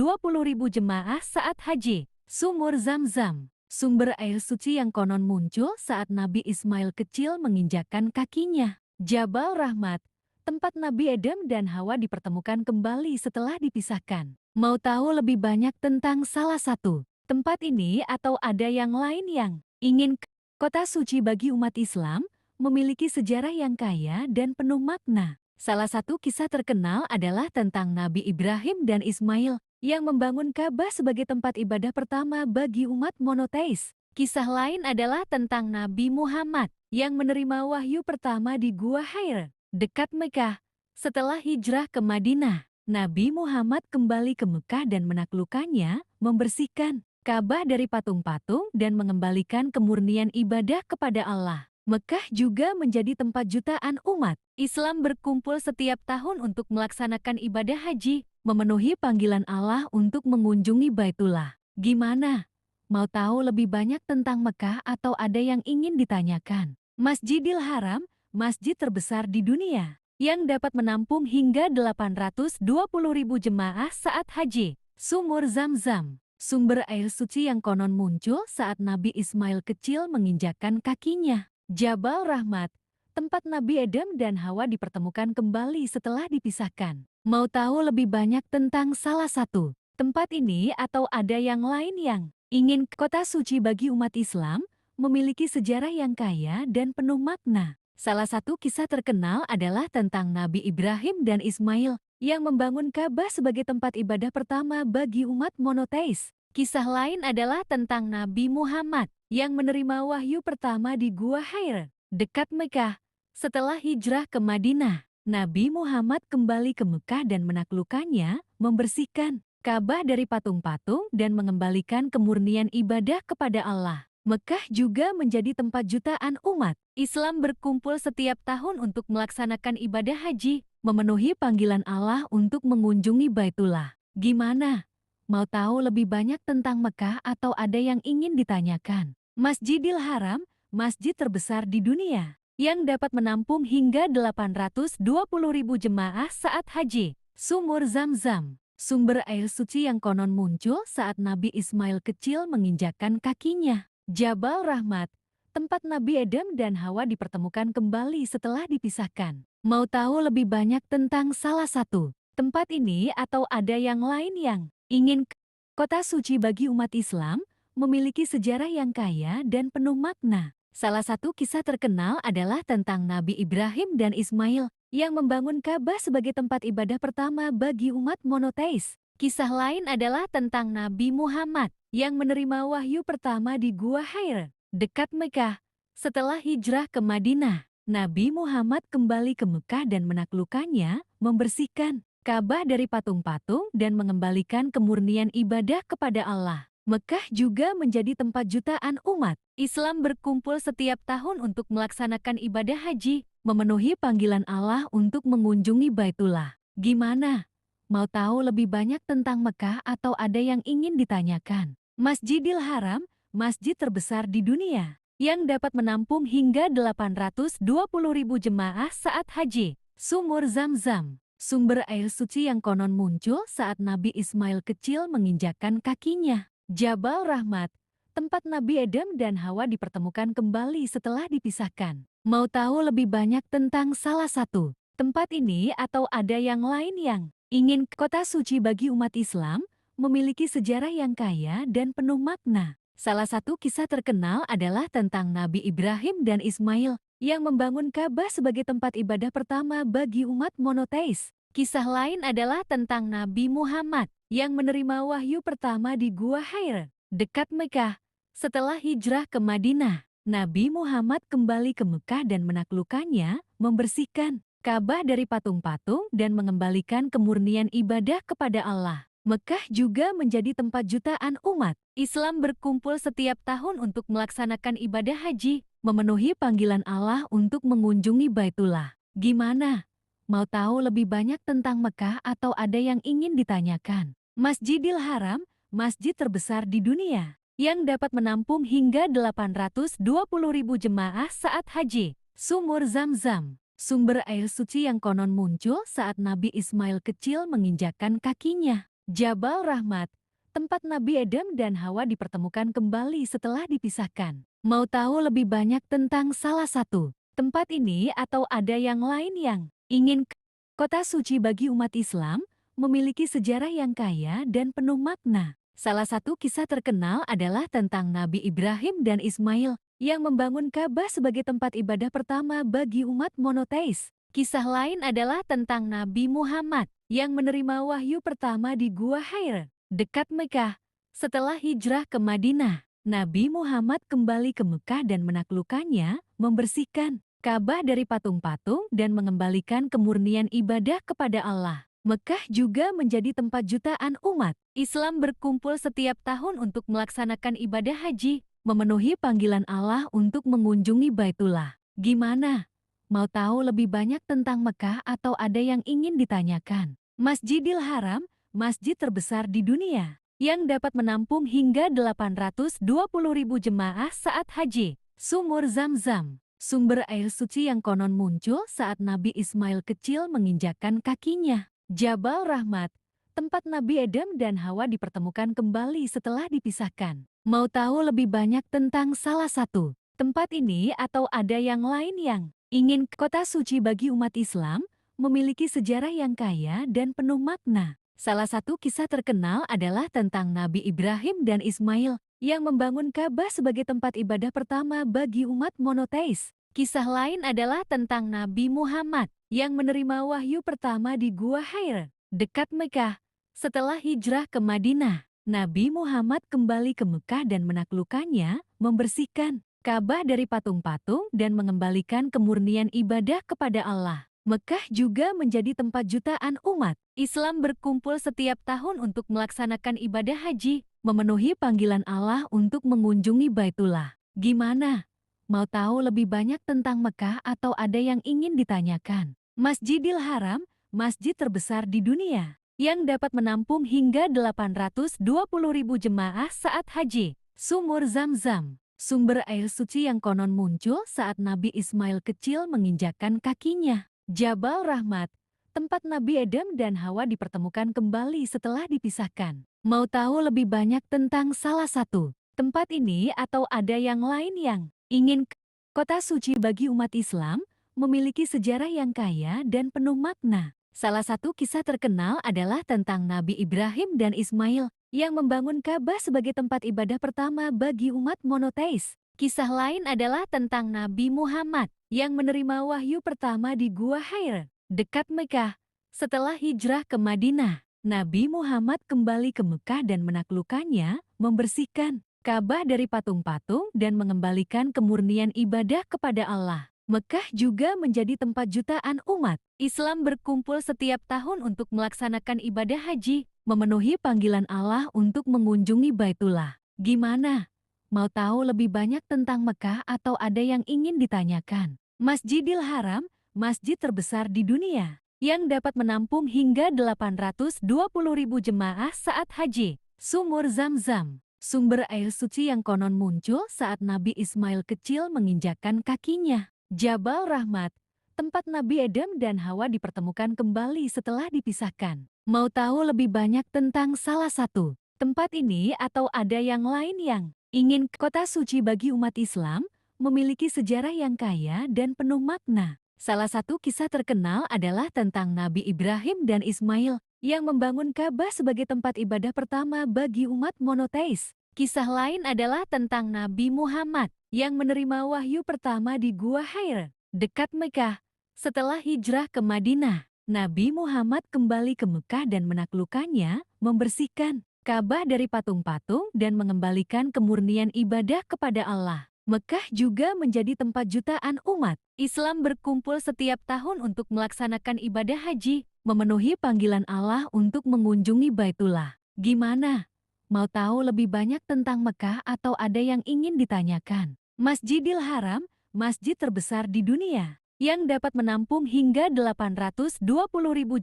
jemaah saat haji. Sumur Zam-Zam, sumber air suci yang konon muncul saat Nabi Ismail kecil menginjakkan kakinya. Jabal Rahmat, tempat Nabi Adam dan Hawa dipertemukan kembali setelah dipisahkan. Mau tahu lebih banyak tentang salah satu tempat ini atau ada yang lain yang ingin kota suci bagi umat Islam? Memiliki sejarah yang kaya dan penuh makna. Salah satu kisah terkenal adalah tentang Nabi Ibrahim dan Ismail yang membangun Ka'bah sebagai tempat ibadah pertama bagi umat monoteis. Kisah lain adalah tentang Nabi Muhammad yang menerima wahyu pertama di Gua Hira, dekat Mekah. Setelah hijrah ke Madinah, Nabi Muhammad kembali ke Mekah dan menaklukkannya, membersihkan Ka'bah dari patung-patung dan mengembalikan kemurnian ibadah kepada Allah. Mekah juga menjadi tempat jutaan umat Islam berkumpul setiap tahun untuk melaksanakan ibadah haji, memenuhi panggilan Allah untuk mengunjungi Baitullah. Gimana? Mau tahu lebih banyak tentang Mekah atau ada yang ingin ditanyakan? Masjidil Haram, masjid terbesar di dunia, yang dapat menampung hingga 820.000 jemaah saat haji. Sumur Zam-Zam, Sumber air suci yang konon muncul saat Nabi Ismail kecil menginjakkan kakinya. Jabal Rahmat, tempat Nabi Adam dan Hawa dipertemukan kembali setelah dipisahkan. Mau tahu lebih banyak tentang salah satu tempat ini atau ada yang lain yang ingin kota suci bagi umat Islam? Memiliki sejarah yang kaya dan penuh makna. Salah satu kisah terkenal adalah tentang Nabi Ibrahim dan Ismail yang membangun Ka'bah sebagai tempat ibadah pertama bagi umat monoteis. Kisah lain adalah tentang Nabi Muhammad yang menerima wahyu pertama di Gua Hira, dekat Mekah. Setelah hijrah ke Madinah, Nabi Muhammad kembali ke Mekah dan menaklukkannya, membersihkan Ka'bah dari patung-patung dan mengembalikan kemurnian ibadah kepada Allah. Mekah juga menjadi tempat jutaan umat Islam berkumpul setiap tahun untuk melaksanakan ibadah haji, memenuhi panggilan Allah untuk mengunjungi Baitullah. Gimana? Mau tahu lebih banyak tentang Mekah atau ada yang ingin ditanyakan? Masjidil Haram, masjid terbesar di dunia, yang dapat menampung hingga 820.000 jemaah saat haji. Sumur Zam-Zam, sumber air suci yang konon muncul saat Nabi Ismail kecil menginjakkan kakinya. Jabal Rahmat, tempat Nabi Adam dan Hawa dipertemukan kembali setelah dipisahkan. Mau tahu lebih banyak tentang salah satu tempat ini atau ada yang lain yang ingin kota suci bagi umat Islam? Memiliki sejarah yang kaya dan penuh makna. Salah satu kisah terkenal adalah tentang Nabi Ibrahim dan Ismail yang membangun Ka'bah sebagai tempat ibadah pertama bagi umat monoteis. Kisah lain adalah tentang Nabi Muhammad yang menerima wahyu pertama di Gua Hira, dekat Mekah. Setelah hijrah ke Madinah, Nabi Muhammad kembali ke Mekah dan menaklukkannya, membersihkan Ka'bah dari patung-patung dan mengembalikan kemurnian ibadah kepada Allah. Mekah juga menjadi tempat jutaan umat Islam berkumpul setiap tahun untuk melaksanakan ibadah haji, memenuhi panggilan Allah untuk mengunjungi Baitullah. Gimana? Mau tahu lebih banyak tentang Mekah atau ada yang ingin ditanyakan? Masjidil Haram, masjid terbesar di dunia, yang dapat menampung hingga 820.000 jemaah saat haji. Sumur Zam-Zam, sumber air suci yang konon muncul saat Nabi Ismail kecil menginjakkan kakinya. Jabal Rahmat, tempat Nabi Adam dan Hawa dipertemukan kembali setelah dipisahkan. Mau tahu lebih banyak tentang salah satu tempat ini atau ada yang lain yang ingin kota suci bagi umat Islam? Memiliki sejarah yang kaya dan penuh makna. Salah satu kisah terkenal adalah tentang Nabi Ibrahim dan Ismail yang membangun Ka'bah sebagai tempat ibadah pertama bagi umat monoteis. Kisah lain adalah tentang Nabi Muhammad yang menerima wahyu pertama di Gua Hira, dekat Mekah. Setelah hijrah ke Madinah, Nabi Muhammad kembali ke Mekah dan menaklukkannya, membersihkan Ka'bah dari patung-patung dan mengembalikan kemurnian ibadah kepada Allah. Mekah juga menjadi tempat jutaan umat Islam berkumpul setiap tahun untuk melaksanakan ibadah haji, memenuhi panggilan Allah untuk mengunjungi Baitullah. Gimana? Mau tahu lebih banyak tentang Mekah atau ada yang ingin ditanyakan? Masjidil Haram, masjid terbesar di dunia, yang dapat menampung hingga 820.000 jemaah saat haji. Sumur Zam-Zam, sumber air suci yang konon muncul saat Nabi Ismail kecil menginjakkan kakinya. Jabal Rahmat, tempat Nabi Adam dan Hawa dipertemukan kembali setelah dipisahkan. Mau tahu lebih banyak tentang salah satu tempat ini atau ada yang lain yang ingin kota suci bagi umat Islam? Memiliki sejarah yang kaya dan penuh makna. Salah satu kisah terkenal adalah tentang Nabi Ibrahim dan Ismail yang membangun Ka'bah sebagai tempat ibadah pertama bagi umat monoteis. Kisah lain adalah tentang Nabi Muhammad yang menerima wahyu pertama di Gua Hira, dekat Mekah. Setelah hijrah ke Madinah, Nabi Muhammad kembali ke Mekah dan menaklukkannya, membersihkan Ka'bah dari patung-patung dan mengembalikan kemurnian ibadah kepada Allah. Mekah juga menjadi tempat jutaan umat Islam berkumpul setiap tahun untuk melaksanakan ibadah haji, memenuhi panggilan Allah untuk mengunjungi Baitullah. Gimana? Mau tahu lebih banyak tentang Mekah atau ada yang ingin ditanyakan? Masjidil Haram, masjid terbesar di dunia, yang dapat menampung hingga 820.000 jemaah saat haji. Sumur Zam-Zam, sumber air suci yang konon muncul saat Nabi Ismail kecil menginjakkan kakinya. Jabal Rahmat, tempat Nabi Adam dan Hawa dipertemukan kembali setelah dipisahkan. Mau tahu lebih banyak tentang salah satu tempat ini atau ada yang lain yang ingin kota suci bagi umat Islam? Memiliki sejarah yang kaya dan penuh makna. Salah satu kisah terkenal adalah tentang Nabi Ibrahim dan Ismail yang membangun Ka'bah sebagai tempat ibadah pertama bagi umat monoteis. Kisah lain adalah tentang Nabi Muhammad yang menerima wahyu pertama di Gua Hira, dekat Mekah. Setelah hijrah ke Madinah, Nabi Muhammad kembali ke Mekah dan menaklukkannya, membersihkan Ka'bah dari patung-patung dan mengembalikan kemurnian ibadah kepada Allah. Mekah juga menjadi tempat jutaan umat Islam berkumpul setiap tahun untuk melaksanakan ibadah haji, memenuhi panggilan Allah untuk mengunjungi Baitullah. Gimana? Mau tahu lebih banyak tentang Mekah atau ada yang ingin ditanyakan? Masjidil Haram, masjid terbesar di dunia, yang dapat menampung hingga 820.000 jemaah saat haji. Sumur Zam-Zam, sumber air suci yang konon muncul saat Nabi Ismail kecil menginjakkan kakinya. Jabal Rahmat, tempat Nabi Adam dan Hawa dipertemukan kembali setelah dipisahkan. Mau tahu lebih banyak tentang salah satu tempat ini atau ada yang lain yang ingin kota suci bagi umat Islam? Memiliki sejarah yang kaya dan penuh makna. Salah satu kisah terkenal adalah tentang Nabi Ibrahim dan Ismail yang membangun Ka'bah sebagai tempat ibadah pertama bagi umat monoteis. Kisah lain adalah tentang Nabi Muhammad yang menerima wahyu pertama di Gua Hira, dekat Mekah. Setelah hijrah ke Madinah, Nabi Muhammad kembali ke Mekah dan menaklukkannya, membersihkan Ka'bah dari patung-patung dan mengembalikan kemurnian ibadah kepada Allah. Mekah juga menjadi tempat jutaan umat Islam berkumpul setiap tahun untuk melaksanakan ibadah haji, memenuhi panggilan Allah untuk mengunjungi Baitullah. Gimana? Mau tahu lebih banyak tentang Mekah atau ada yang ingin ditanyakan? Masjidil Haram, masjid terbesar di dunia, yang dapat menampung hingga 820.000 jemaah saat haji. Sumur Zam-Zam, sumber air suci yang konon muncul saat Nabi Ismail kecil menginjakkan kakinya. Jabal Rahmat, tempat Nabi Adam dan Hawa dipertemukan kembali setelah dipisahkan. Mau tahu lebih banyak tentang salah satu tempat ini atau ada yang lain yang ingin kota suci bagi umat Islam? Memiliki sejarah yang kaya dan penuh makna. Salah satu kisah terkenal adalah tentang Nabi Ibrahim dan Ismail yang membangun Ka'bah sebagai tempat ibadah pertama bagi umat monoteis. Kisah lain adalah tentang Nabi Muhammad yang menerima wahyu pertama di Gua Hira, dekat Mekah. Setelah hijrah ke Madinah, Nabi Muhammad kembali ke Mekah dan menaklukkannya, membersihkan Ka'bah dari patung-patung dan mengembalikan kemurnian ibadah kepada Allah. Mekah juga menjadi tempat jutaan umat Islam berkumpul setiap tahun untuk melaksanakan ibadah haji, memenuhi panggilan Allah untuk mengunjungi Baitullah. Gimana? Mau tahu lebih banyak tentang Mekah atau ada yang ingin ditanyakan? Masjidil Haram, masjid terbesar di dunia, yang dapat menampung hingga 820.000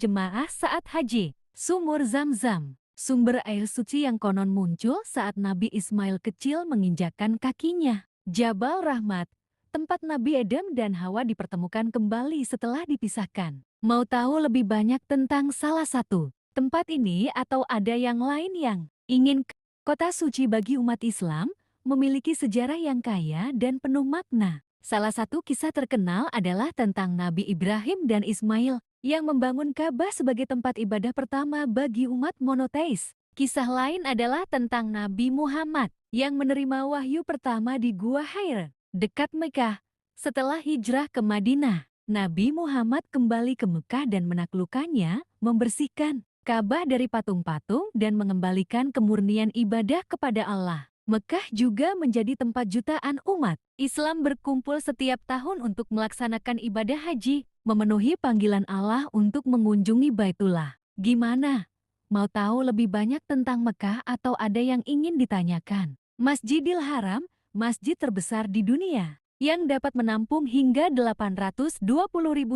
jemaah saat haji. Sumur Zam-Zam, sumber air suci yang konon muncul saat Nabi Ismail kecil menginjakkan kakinya. Jabal Rahmat, tempat Nabi Adam dan Hawa dipertemukan kembali setelah dipisahkan. Mau tahu lebih banyak tentang salah satu tempat ini atau ada yang lain yang ingin kota suci bagi umat Islam? Memiliki sejarah yang kaya dan penuh makna. Salah satu kisah terkenal adalah tentang Nabi Ibrahim dan Ismail yang membangun Ka'bah sebagai tempat ibadah pertama bagi umat monoteis. Kisah lain adalah tentang Nabi Muhammad yang menerima wahyu pertama di Gua Hira, dekat Mekah. Setelah hijrah ke Madinah, Nabi Muhammad kembali ke Mekah dan menaklukkannya, membersihkan Ka'bah dari patung-patung dan mengembalikan kemurnian ibadah kepada Allah. Mekah juga menjadi tempat jutaan umat Islam berkumpul setiap tahun untuk melaksanakan ibadah haji, memenuhi panggilan Allah untuk mengunjungi Baitullah. Gimana? Mau tahu lebih banyak tentang Mekah atau ada yang ingin ditanyakan? Masjidil Haram, masjid terbesar di dunia, yang dapat menampung hingga 820.000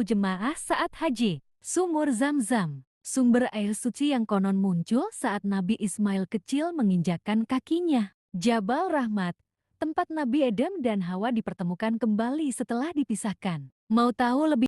jemaah saat haji. Sumur Zam-Zam, sumber air suci yang konon muncul saat Nabi Ismail kecil menginjakkan kakinya. Jabal Rahmat, tempat Nabi Adam dan Hawa dipertemukan kembali setelah dipisahkan. Mau tahu lebih